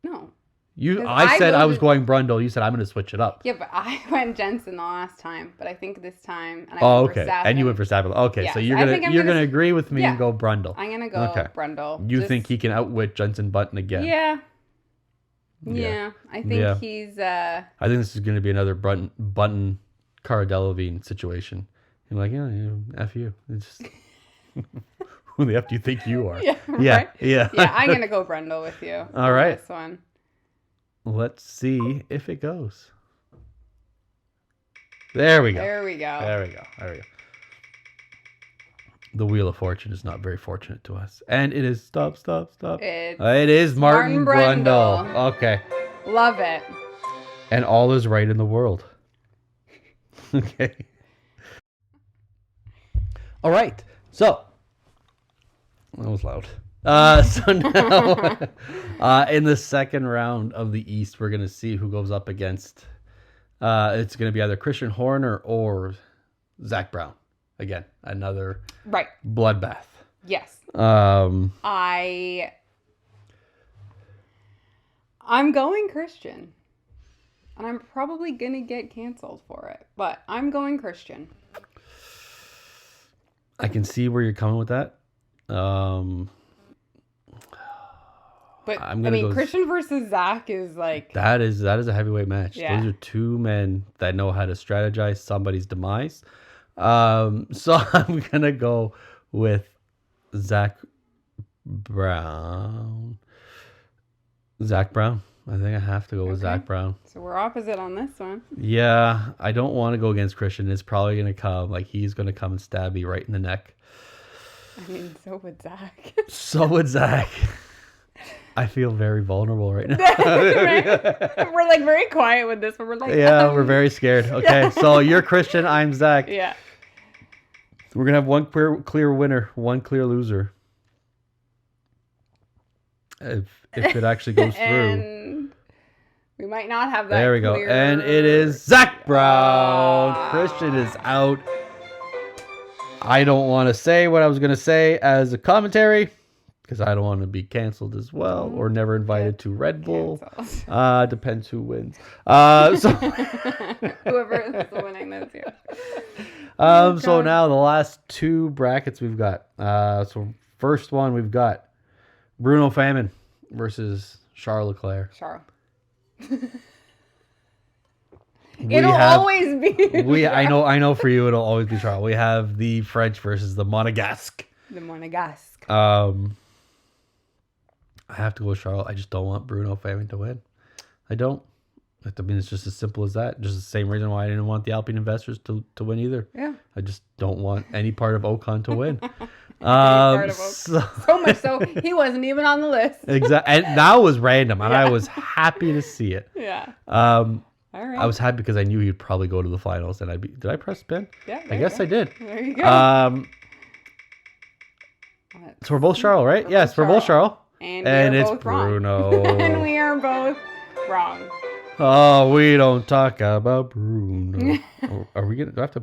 No. I said I was going Brundle. You said I'm going to switch it up. Yeah, but I went Jenson the last time, but I think this time. And I went Verstappen. And you went Verstappen. Okay, yes, so you're gonna agree with me and go Brundle. I'm gonna go Brundle. You think he can outwit Jenson Button again? Yeah. I think he's. I think this is going to be another Button Cara Delevingne situation. You're like, F you. It's just, who the F do you think you are? Yeah. Right? Yeah. I'm going to go Brundle with you. All right. This one. Let's see if it goes. There we go. There we go. The Wheel of Fortune is not very fortunate to us. And it is... Stop. It is Martin Brundle. Okay. Love it. And all is right in the world. Okay. All right. So... That was loud. So now... in the second round of the East, we're going to see who goes up against... it's going to be either Christian Horner or Zach Brown. Again, another bloodbath. Yes. I'm going Christian. And I'm probably going to get canceled for it. But I'm going Christian. I can see where you're coming with that. But I mean, Christian versus Zach is like... That is a heavyweight match. Yeah. Those are two men that know how to strategize somebody's demise. So I'm gonna go with Zach Brown. I think I have to go with Zach Brown. So we're opposite on this one. Yeah, I don't want to go against Christian. It's probably gonna come he's gonna come and stab me right in the neck. I mean, so would Zach. I feel very vulnerable right now. We're like very quiet with this, but we're like... Yeah, we're very scared. Okay, so you're Christian, I'm Zach. Yeah. We're going to have one clear winner, one clear loser. If it actually goes through. We might not have that. There we go. And it is Zach Brown. Christian is out. I don't want to say what I was going to say as a commentary, because I don't want to be canceled as well, or never invited to Red Bull. Depends who wins. So whoever is winning this year. So now the last two brackets we've got. So first one we've got Bruno Famin versus Charles Leclerc. It'll always be. I know. For you, it'll always be Charles. We have the French versus the Monegasque. I have to go with Charles. I just don't want Bruno Famin to win. I don't. I mean, it's just as simple as that. Just the same reason why I didn't want the Alpine investors to win either. Yeah. I just don't want any part of Ocon to win. So much so, he wasn't even on the list. Exactly. And that was random, and I was happy to see it. Yeah. All right. I was happy because I knew he'd probably go to the finals, and did I press spin? Yeah. I guess I did. There you go. So we're both Charles, right? Yes, we're both Charles. And it's Bruno. And we are both wrong. Oh, we don't talk about Bruno. Are we gonna? Do I have to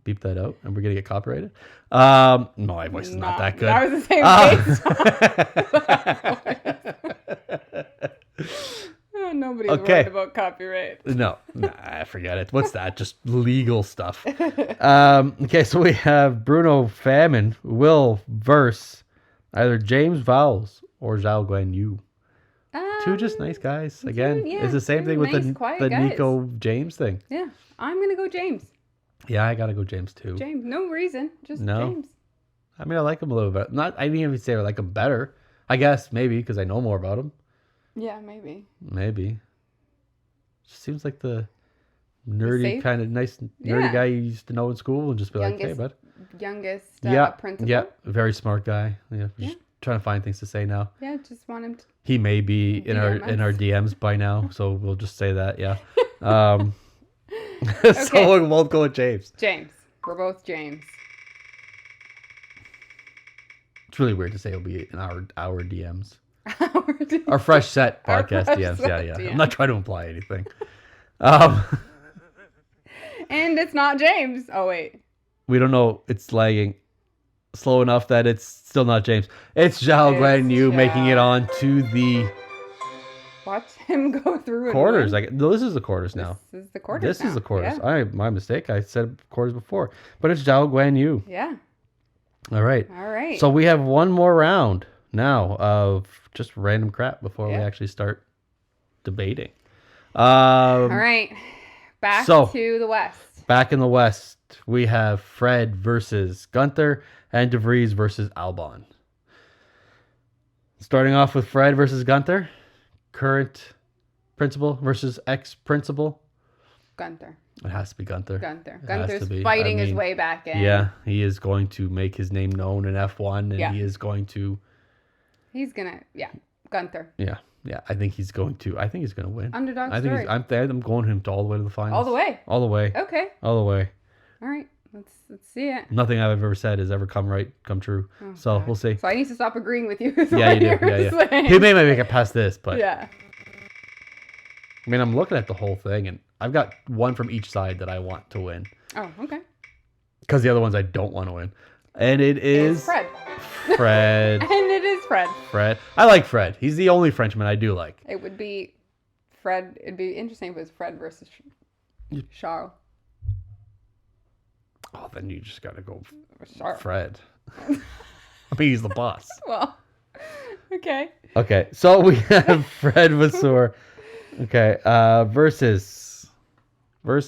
beep that out? And we're gonna get copyrighted? No, my voice is not that good. That was the same Nobody's worried about copyright. No, forget it. What's that? Just legal stuff. Okay, so we have Bruno Famin will verse either James Vowles or Zhao Guan Yu. Two just nice guys. Again, it's the same thing with the Nico James thing. Yeah, I'm gonna go James. Yeah, I gotta go James too. James, no reason, just James. I mean, I like him a little bit. I didn't even say I like him better. I guess maybe because I know more about him. Yeah, maybe. Maybe. Seems like the nerdy, kind of nice, nerdy guy you used to know in school, and just be like, hey, bud. Youngest principal. Yeah, very smart guy. Yeah, just trying to find things to say now. Yeah, just want him to. He may be in our DMs by now, so we'll just say that. Yeah. So we'll both go with James. James. We're both James. It's really weird to say it'll be in our DMs. Our Fresh Set podcast DMs. Yeah. I'm not trying to imply anything. And it's not James. Oh, wait. We don't know. It's lagging slow enough that it's still not James. It's Zhao Guan Yu making it on to the... Watch him go through quarters. No, this is the quarters now. This is the quarters. This is the quarters. Yeah. My mistake. I said quarters before, but it's Zhao Guan Yu. Yeah. All right. So we have one more round now of just random crap before we actually start debating. All right. Back to the West. Back in the West, we have Fred versus Gunther and DeVries versus Albon. Starting off with Fred versus Gunther. Current principal versus ex-principal. Gunther. It has to be Gunther. Gunther's fighting his way back in. Yeah, he is going to make his name known in F1, and he is going to... Gunther. Yeah, I think he's going to win. Underdog story. I'm going him all the way to the finals. All the way? All the way. Okay. All the way. All right, let's see it. Nothing I've ever said has ever come true. Oh, so we'll see. So I need to stop agreeing with you. Yeah, you do. Yeah. He may make it past this, but... Yeah. I mean, I'm looking at the whole thing, and I've got one from each side that I want to win. Oh, okay. Because the other ones I don't want to win. And it is... Fred. Fred. And it is Fred. Fred. I like Fred. He's the only Frenchman I do like. It would be Fred. It'd be interesting if it was Fred versus Charles. Oh, then you just got to go Charles. Fred. I mean, he's the boss. Well, okay. Okay, so we have Fred Vasseur. Okay, versus who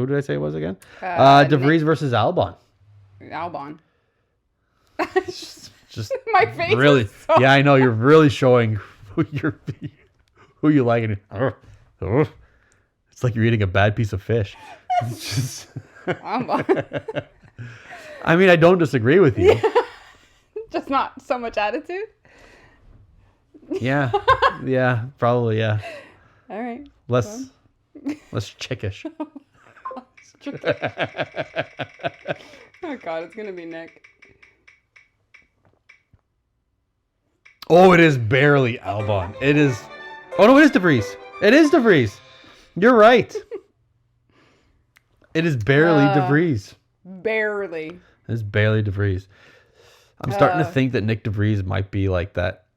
did I say it was again? DeVries versus Albon. Albon. just my face. Really, yeah, I know you're really showing who you like, and it's like you're eating a bad piece of fish. It's just. Albon. I mean, I don't disagree with you. Just not so much attitude. Yeah, probably, yeah. All right. Less chickish. Oh God, it's gonna be Nick. Oh, it is barely Albon. It is. Oh no, it is DeVries. It is DeVries. You're right. It is barely DeVries. Barely. It's barely DeVries. I'm starting to think that Nick DeVries might be like that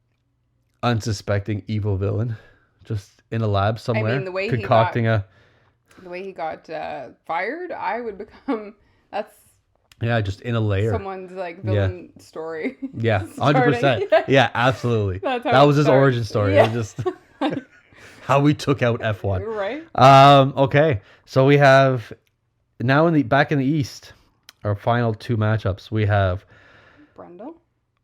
unsuspecting evil villain, just in a lab somewhere, the way concocting the way he got fired. I would become just in a layer. Someone's like villain story. Yeah, 100%. Yeah, absolutely. That was his origin story. Yeah. Just how we took out F1. Right. Okay, so we have now back in the East, our final two matchups. We have Brundle.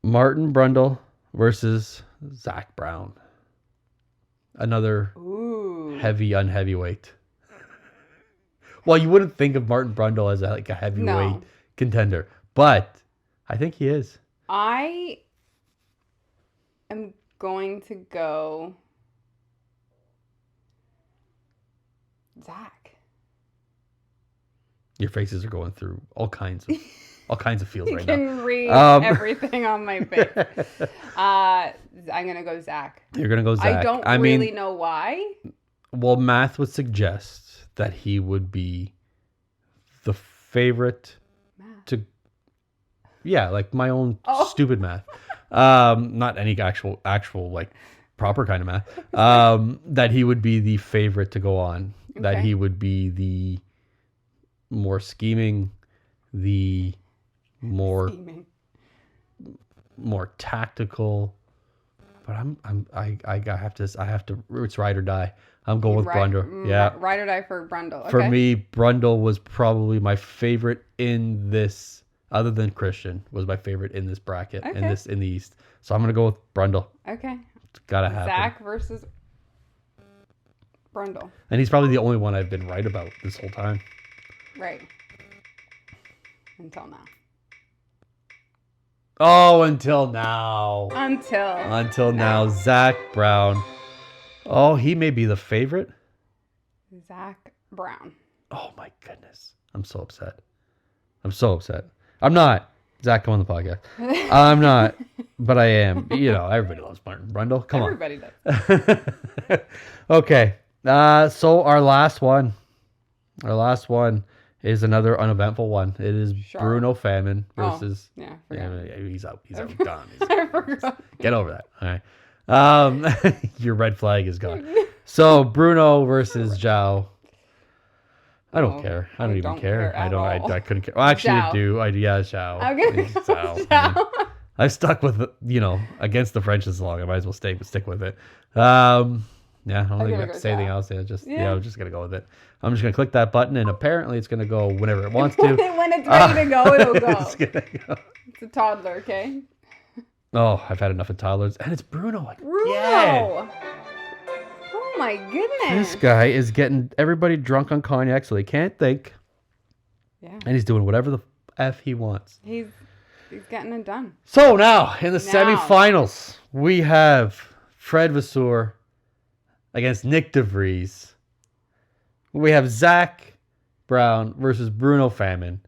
Martin Brundle versus Zach Brown. Another heavy unheavyweight. Well, you wouldn't think of Martin Brundle as a heavyweight contender, but I think he is. I am going to go Zach. Your faces are going through all kinds of feels right now. You can read everything on my face. I'm gonna go Zach. You're gonna go Zach. I don't really know why. Well, math would suggest that he would be the favorite like my own stupid math. Not any actual like proper kind of math. That he would be the favorite to go on. Okay. That he would be the more scheming, the more tactical. But I have to. It's ride or die. I'm going with Brundle. Yeah, ride or die for Brundle. Okay. For me, Brundle was probably my favorite in this. Other than Christian, was my favorite in this bracket in the East. So I'm gonna go with Brundle. Okay. It's gotta happen. Zach versus Brundle. And he's probably the only one I've been right about this whole time. Right. Until now. Oh, until now. Until now. Zach Brown. Oh, he may be the favorite. Zach Brown. Oh, my goodness. I'm so upset. I'm not. Zach, come on the podcast. I'm not, but I am. You know, everybody loves Martin Brundle. Come on. Everybody does. Okay. So our last one is another uneventful one. It is Bruno Famine versus. Oh, he's out. He's out. Gone. I forgot. Get over that. All right. Your red flag is gone. So Bruno versus Zhao. I don't care. I don't even care. I couldn't care. Well, actually, I do. Zhao. I'm gonna go Zhao. I stuck with against the French this long. I might as well stick with it. Yeah, I don't think I have to say anything else. I'm just gonna go with it. I'm just gonna click that button, and apparently it's gonna go whenever it wants to. When it's ready to go, it'll go. It's gonna go. It's a toddler, okay? Oh, I've had enough of toddlers, and it's Bruno again. Bruno. Oh my goodness. This guy is getting everybody drunk on cognac so they can't think. Yeah. And he's doing whatever the F he wants. He's getting it done. So now, in the semifinals, we have Fred Vasseur against Nick DeVries. We have Zach Brown versus Bruno Famine.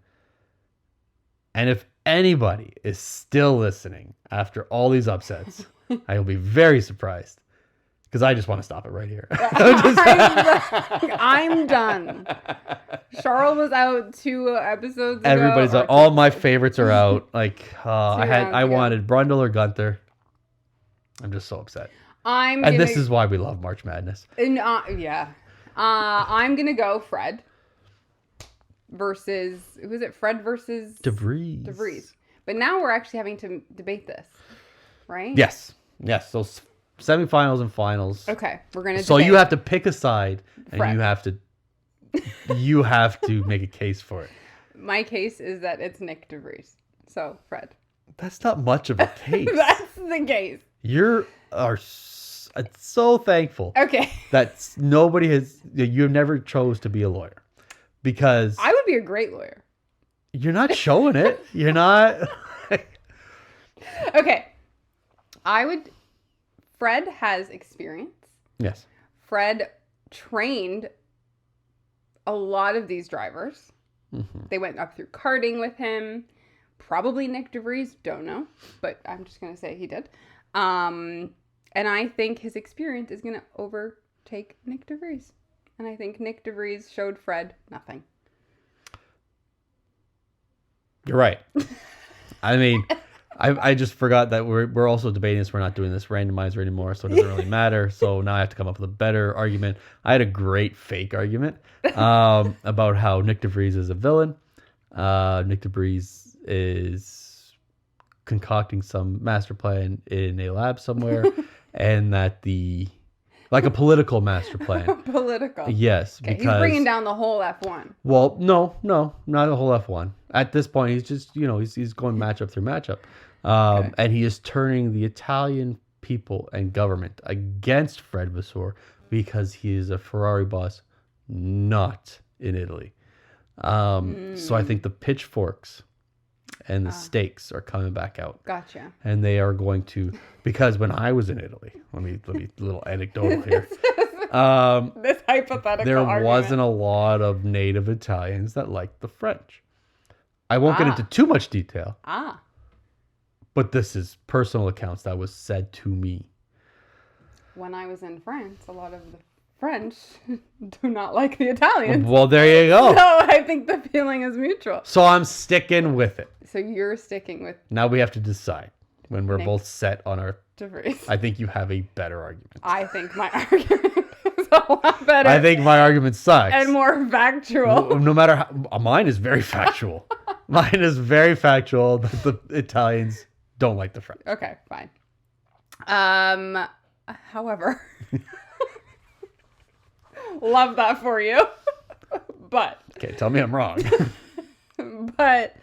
And if anybody is still listening after all these upsets, I will be very surprised. Because I just want to stop it right here. I'm done. Charles was out 2 episodes ago. Everybody's out. All my favorites are out. Like I wanted Brundle or Gunther. I'm just so upset. This is why we love March Madness. Yeah. I'm gonna go Fred versus Fred versus DeVries. But now we're actually having to debate this, right? Yes. So semifinals and finals. Okay, we're gonna. So you have to pick a side, and you have to make a case for it. My case is that it's Nick DeVries. So Fred. That's not much of a case. That's the case. You are so thankful. Okay. That you never chose to be a lawyer, because I would be a great lawyer. You're not showing it. You're not. Okay. Fred has experience. Yes. Fred trained a lot of these drivers. Mm-hmm. They went up through karting with him. Probably Nick DeVries, don't know, but I'm just going to say he did. And I think his experience is going to overtake Nick DeVries. And I think Nick DeVries showed Fred nothing. You're right. I mean, I just forgot that we're also debating this. We're not doing this randomizer anymore, so it doesn't really matter. So now I have to come up with a better argument. I had a great fake argument about how Nick DeVries is a villain. Nick DeVries is concocting some master plan in a lab somewhere, and that like a political master plan. Political. Yes, okay, because he's bringing down the whole F1. Well, no, not the whole F1. At this point, he's just he's going matchup through matchup. And he is turning the Italian people and government against Fred Vasseur because he is a Ferrari boss, not in Italy. So I think the pitchforks and the stakes are coming back out. Gotcha. And they are going to, because when I was in Italy, let me little anecdotal here. This hypothetical there argument. Wasn't a lot of native Italians that liked the French. I won't get into too much detail. But this is personal accounts that was said to me. When I was in France, a lot of the French do not like the Italians. Well, there you go. So I think the feeling is mutual. So I'm sticking with it. So you're sticking with... Now we have to decide when we're both set on our... DeVries. I think you have a better argument. I think my argument is a lot better. I think my argument sucks. And more factual. No matter how... Mine is very factual. Mine is very factual that the Italians don't like the French. Okay, fine. However... Love that for you. But... Okay, tell me I'm wrong. But...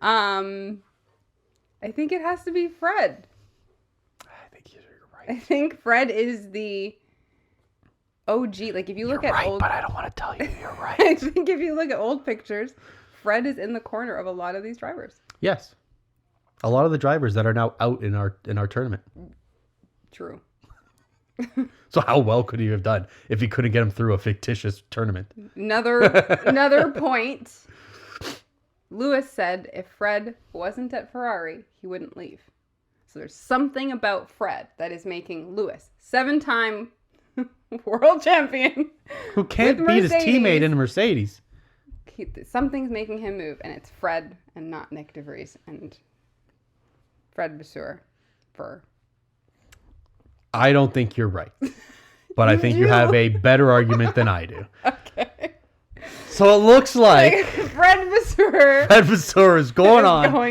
I think it has to be Fred. I think you're right. I think Fred is the OG. Like if you look You're at right, old, but I don't want to tell you you're right. I think if you look at old pictures, Fred is in the corner of a lot of these drivers. Yes, a lot of the drivers that are now out in our tournament. True. So how well could he have done if he couldn't get him through a fictitious tournament? Another point. Lewis said if Fred wasn't at Ferrari, he wouldn't leave. So there's something about Fred that is making Lewis, 7-time world champion, who can't beat his teammate in a Mercedes. Something's making him move, and it's Fred and not Nick DeVries and Fred Vasseur for. I don't think you're right, but I think you have a better argument than I do. Okay. So it looks like Fred Vasseur is going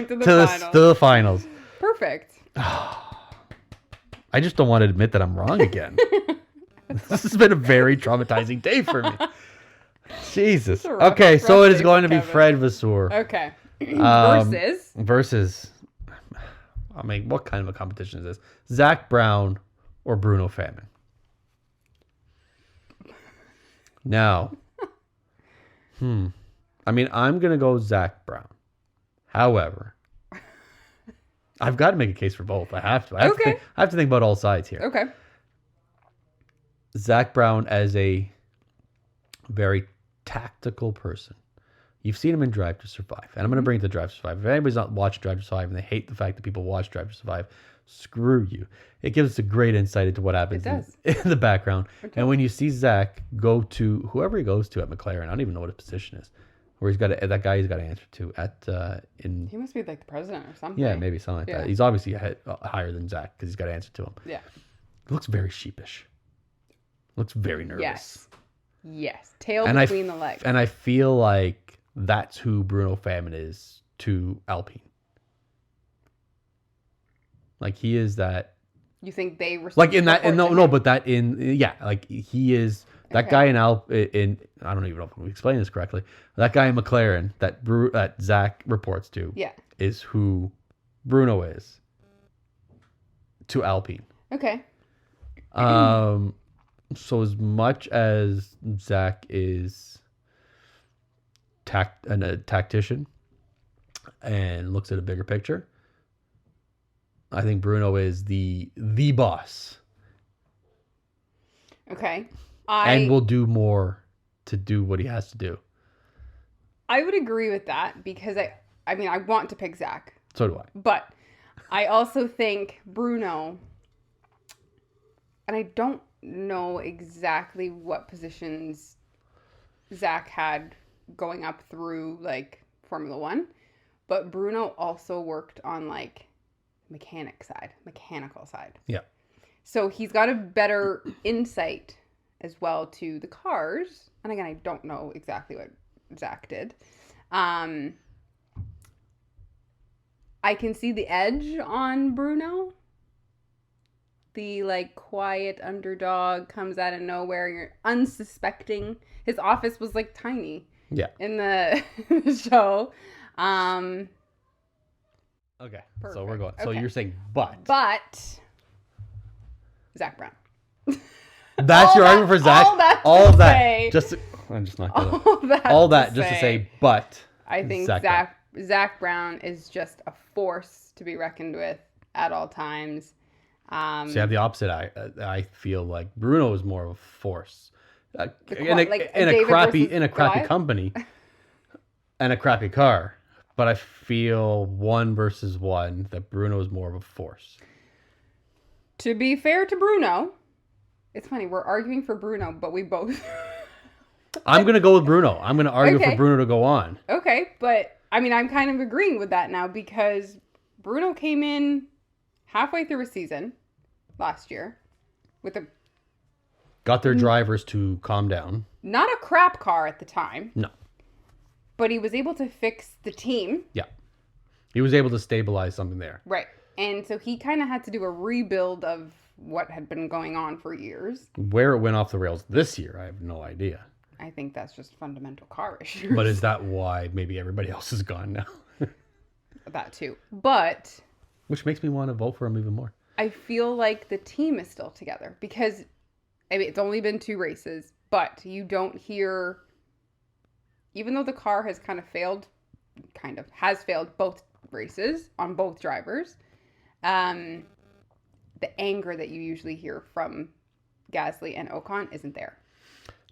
to the finals. Perfect. I just don't want to admit that I'm wrong again. This has been a very traumatizing day for me. Jesus. Okay, so it is going to be Fred Vasseur. Okay. Versus. I mean, what kind of a competition is this? Zak Brown or Bruno Famin? Now. I mean, I'm going to go Zak Brown. However, I've got to make a case for both. I have to. I have to think about all sides here. Okay. Zak Brown as a very tactical person. You've seen him in Drive to Survive. And I'm going to bring it to Drive to Survive. If anybody's not watched Drive to Survive and they hate the fact that people watch Drive to Survive, screw you. It gives us a great insight into what happens in the background. And when you see Zak go to whoever he goes to at McLaren, I don't even know what his position is. Where that guy he's got to answer to He must be like the president or something. Yeah, maybe something like that. He's obviously higher than Zak because he's got to answer to him. Yeah. He looks very sheepish. Looks very nervous. Yes. Tail between the legs. And I feel like that's who Bruno Famin is to Alpine. Like he is that. You think they like in that? Like he is that guy in I don't even know if we explain this correctly. That guy in McLaren that Zak reports to. Yeah. Is who Bruno is to Alpine. Okay. So as much as Zak is a tactician and looks at a bigger picture, I think Bruno is the boss. Okay. And will do more to do what he has to do. I would agree with that because I mean I want to pick Zak. So do I. But I also think Bruno, and I don't know exactly what positions Zak had going up through like Formula 1, but Bruno also worked on like mechanical side. Yeah. So he's got a better insight as well to the cars. And again, I don't know exactly what Zak did. I can see the edge on Bruno. The like quiet underdog comes out of nowhere. You're unsuspecting. His office was like tiny. Yeah. In the show. Okay. Perfect. So we're going. So you're saying but Zak Brown. That's your argument for Zak. All of that. I'm just not gonna. All that just to say, but I think Zak Brown is just a force to be reckoned with at all times. So you have the opposite. I feel like Bruno is more of a force in a crappy company and a crappy car. But I feel 1 versus 1 that Bruno is more of a force. To be fair to Bruno, it's funny, we're arguing for Bruno, but we both... I'm going to go with Bruno. I'm going to argue for Bruno to go on. Okay, but I mean, I'm kind of agreeing with that now because Bruno came in halfway through a season last year with a... Got their drivers to calm down. Not a crap car at the time. No. But he was able to fix the team. Yeah. He was able to stabilize something there. Right. And so he kind of had to do a rebuild of what had been going on for years. Where it went off the rails this year, I have no idea. I think that's just fundamental car issues. But is that why maybe everybody else is gone now? That too. But... Which makes me want to vote for him even more. I feel like the team is still together because I mean, it's only been 2 races, but you don't hear, even though the car has has failed both races on both drivers, the anger that you usually hear from Gasly and Ocon isn't there.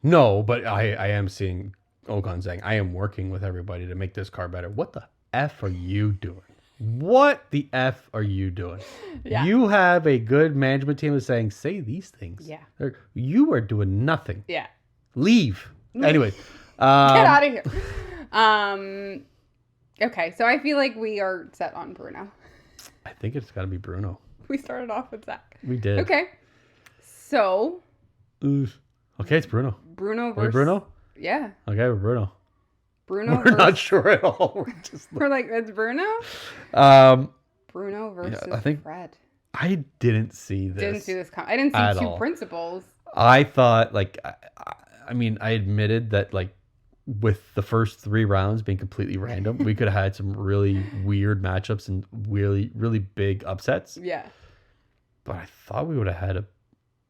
No, but I am seeing Ocon saying, I am working with everybody to make this car better. What the F are you doing? What the F are you doing? Yeah. You have a good management team that's saying, say these things. Yeah. You are doing nothing. Yeah. Leave. Anyways. Get out of here. Okay, so I feel like we are set on Bruno. I think it's got to be Bruno. We started off with Zach. We did. Okay. So. Okay, it's Bruno. Bruno versus. Bruno? Yeah. Okay, we're Bruno. Bruno. We're not sure at all. We're like, it's Bruno? Bruno versus I think Fred. I didn't see this. Didn't see this I didn't see two principals. I thought, like, I mean, I admitted that, like, with the first 3 rounds being completely random, we could have had some really weird matchups and really, really big upsets. Yeah. But I thought we would have had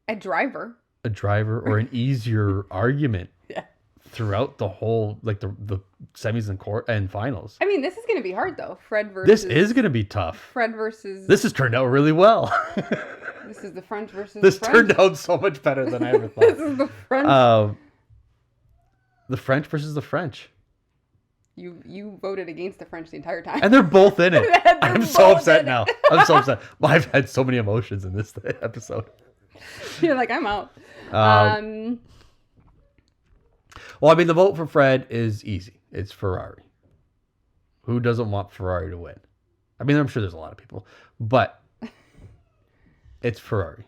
a driver or an easier argument. Yeah. Throughout the whole, like, the semis and finals. I mean, this is going to be hard, though. This is going to be tough. Fred versus... This has turned out really well. This is the French versus This turned out so much better than I ever thought. This is the French. The French versus the French. You voted against the French the entire time. And they're both in it. I'm so upset now. I'm so upset. I've had so many emotions in this episode. You're like, I'm out. Well, I mean, the vote for Fred is easy. It's Ferrari. Who doesn't want Ferrari to win? I mean, I'm sure there's a lot of people, but it's Ferrari.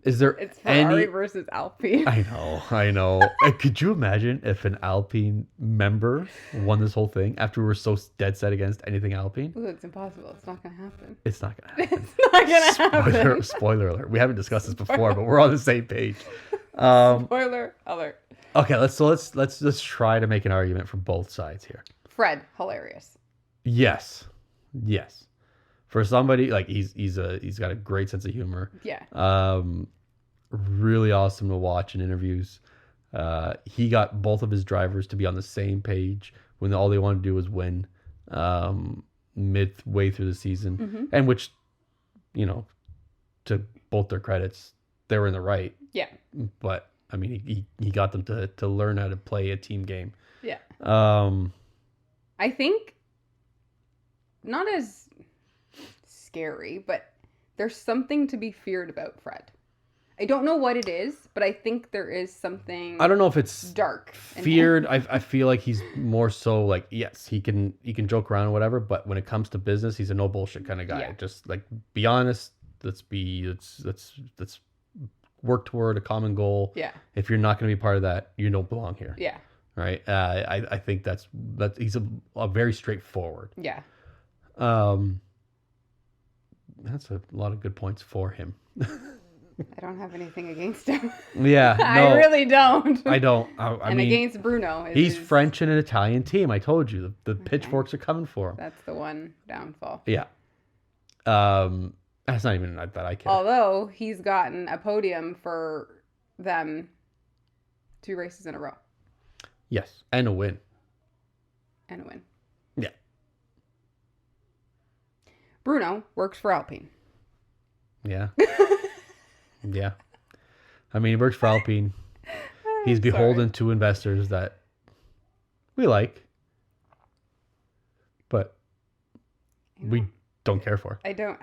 Is there It's Ferrari versus Alpine. I know. Could you imagine if an Alpine member won this whole thing after we were so dead set against anything Alpine? Ooh, it's impossible. It's not going to happen. It's not going to happen. It's not going to happen. Spoiler alert. We haven't discussed this before, but we're on the same page. Spoiler alert. Okay, let's try to make an argument for both sides here. Fred, hilarious. Yes. For somebody like he's got a great sense of humor. Yeah. Really awesome to watch in interviews. He got both of his drivers to be on the same page when all they wanted to do was win. Midway through the season, and which, you know, to both their credits, they were in the right. Yeah. But I mean, he got them to learn how to play a team game. Yeah. I think not as scary, but there's something to be feared about Fred. I don't know what it is, but I think there is something. I don't know if it's dark. Feared. I feel like he's more so like, yes, he can joke around or whatever, but when it comes to business, he's a no bullshit kind of guy. Yeah. Just like, be honest. Let's work toward a common goal. Yeah. If you're not going to be part of that, you don't belong here. Yeah. Right. I think that he's a very straightforward. Yeah. That's a lot of good points for him. I don't have anything against him. Yeah, no, I really don't. I don't. I mean, against Bruno. He's French and an Italian team. I told you. The pitchforks are coming for him. That's the one downfall. Yeah. That's not even that I care. Although he's gotten a podium for them 2 races in a row. Yes, and a win. Yeah. Bruno works for Alpine. Yeah. Yeah. I mean, he works for Alpine. He's beholden to investors that we like, but we don't care for. I don't.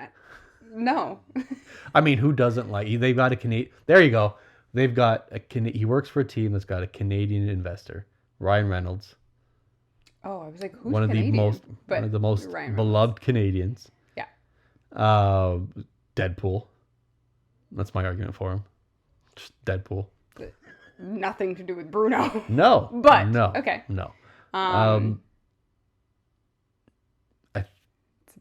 No. I mean, who doesn't like? They've got a Canadian. There you go. They've got he works for a team that's got a Canadian investor, Ryan Reynolds. Oh, I was like, who's one of Canadian? the most beloved Canadians. Yeah. Deadpool. That's my argument for him. Just Deadpool. Nothing to do with Bruno. No. But no. Okay. No. That's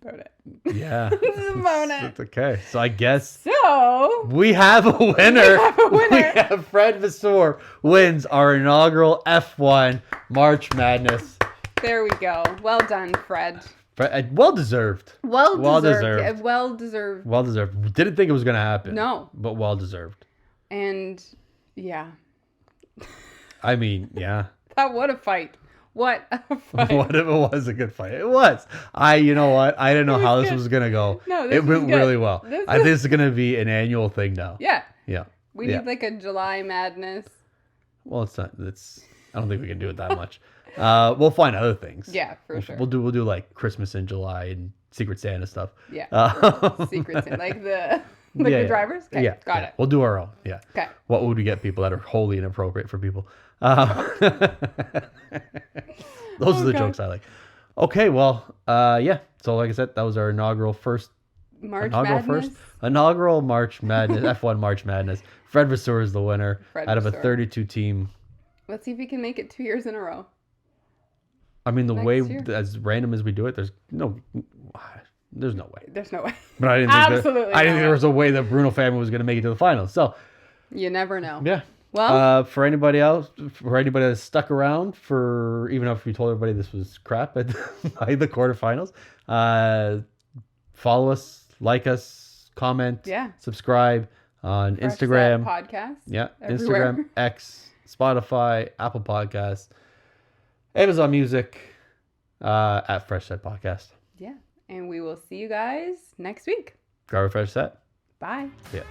about it. Yeah. That's about it. It's okay. So I guess so we have a winner. We have Fred Vasseur wins our inaugural F1 March Madness. There we go. Well done, Fred. Well deserved. Well deserved. Well deserved. Well deserved. Didn't think it was going to happen. No. But well deserved. And yeah. I mean, yeah. What a fight. What a fight. What if it was a good fight? It was. You know what? I didn't know how this was going to go. No, it went really well. I think this is going to be an annual thing now. Yeah. Yeah. We need like a July Madness. Well, it's not. I don't think we can do it that much. We'll find other things. Yeah, for sure. We'll do like Christmas in July and Secret Santa stuff. Yeah. Secret Santa, like the drivers. Okay, yeah, got it. We'll do our own. Yeah. Okay. What would we get people that are wholly inappropriate for people? Those are the jokes I like. Okay, well, yeah. So like I said, that was our inaugural March Madness. F1 March Madness. Fred Vasseur is the winner out of a 32 team. Let's see if he can make it 2 years in a row. I mean, as random as we do it, there's no way. There's no way. But I didn't think there was a way that Bruno Family was going to make it to the finals. So you never know. Yeah. Well, for anybody that's stuck around even if we told everybody this was crap by the quarterfinals, follow us, like us, comment, subscribe on Fresh Instagram, podcast. Yeah, everywhere. Instagram, X, Spotify, Apple Podcasts, Amazon Music, at Fresh Set Podcast. Yeah, and we will see you guys next week. Garber Fresh Set. Bye. Yeah.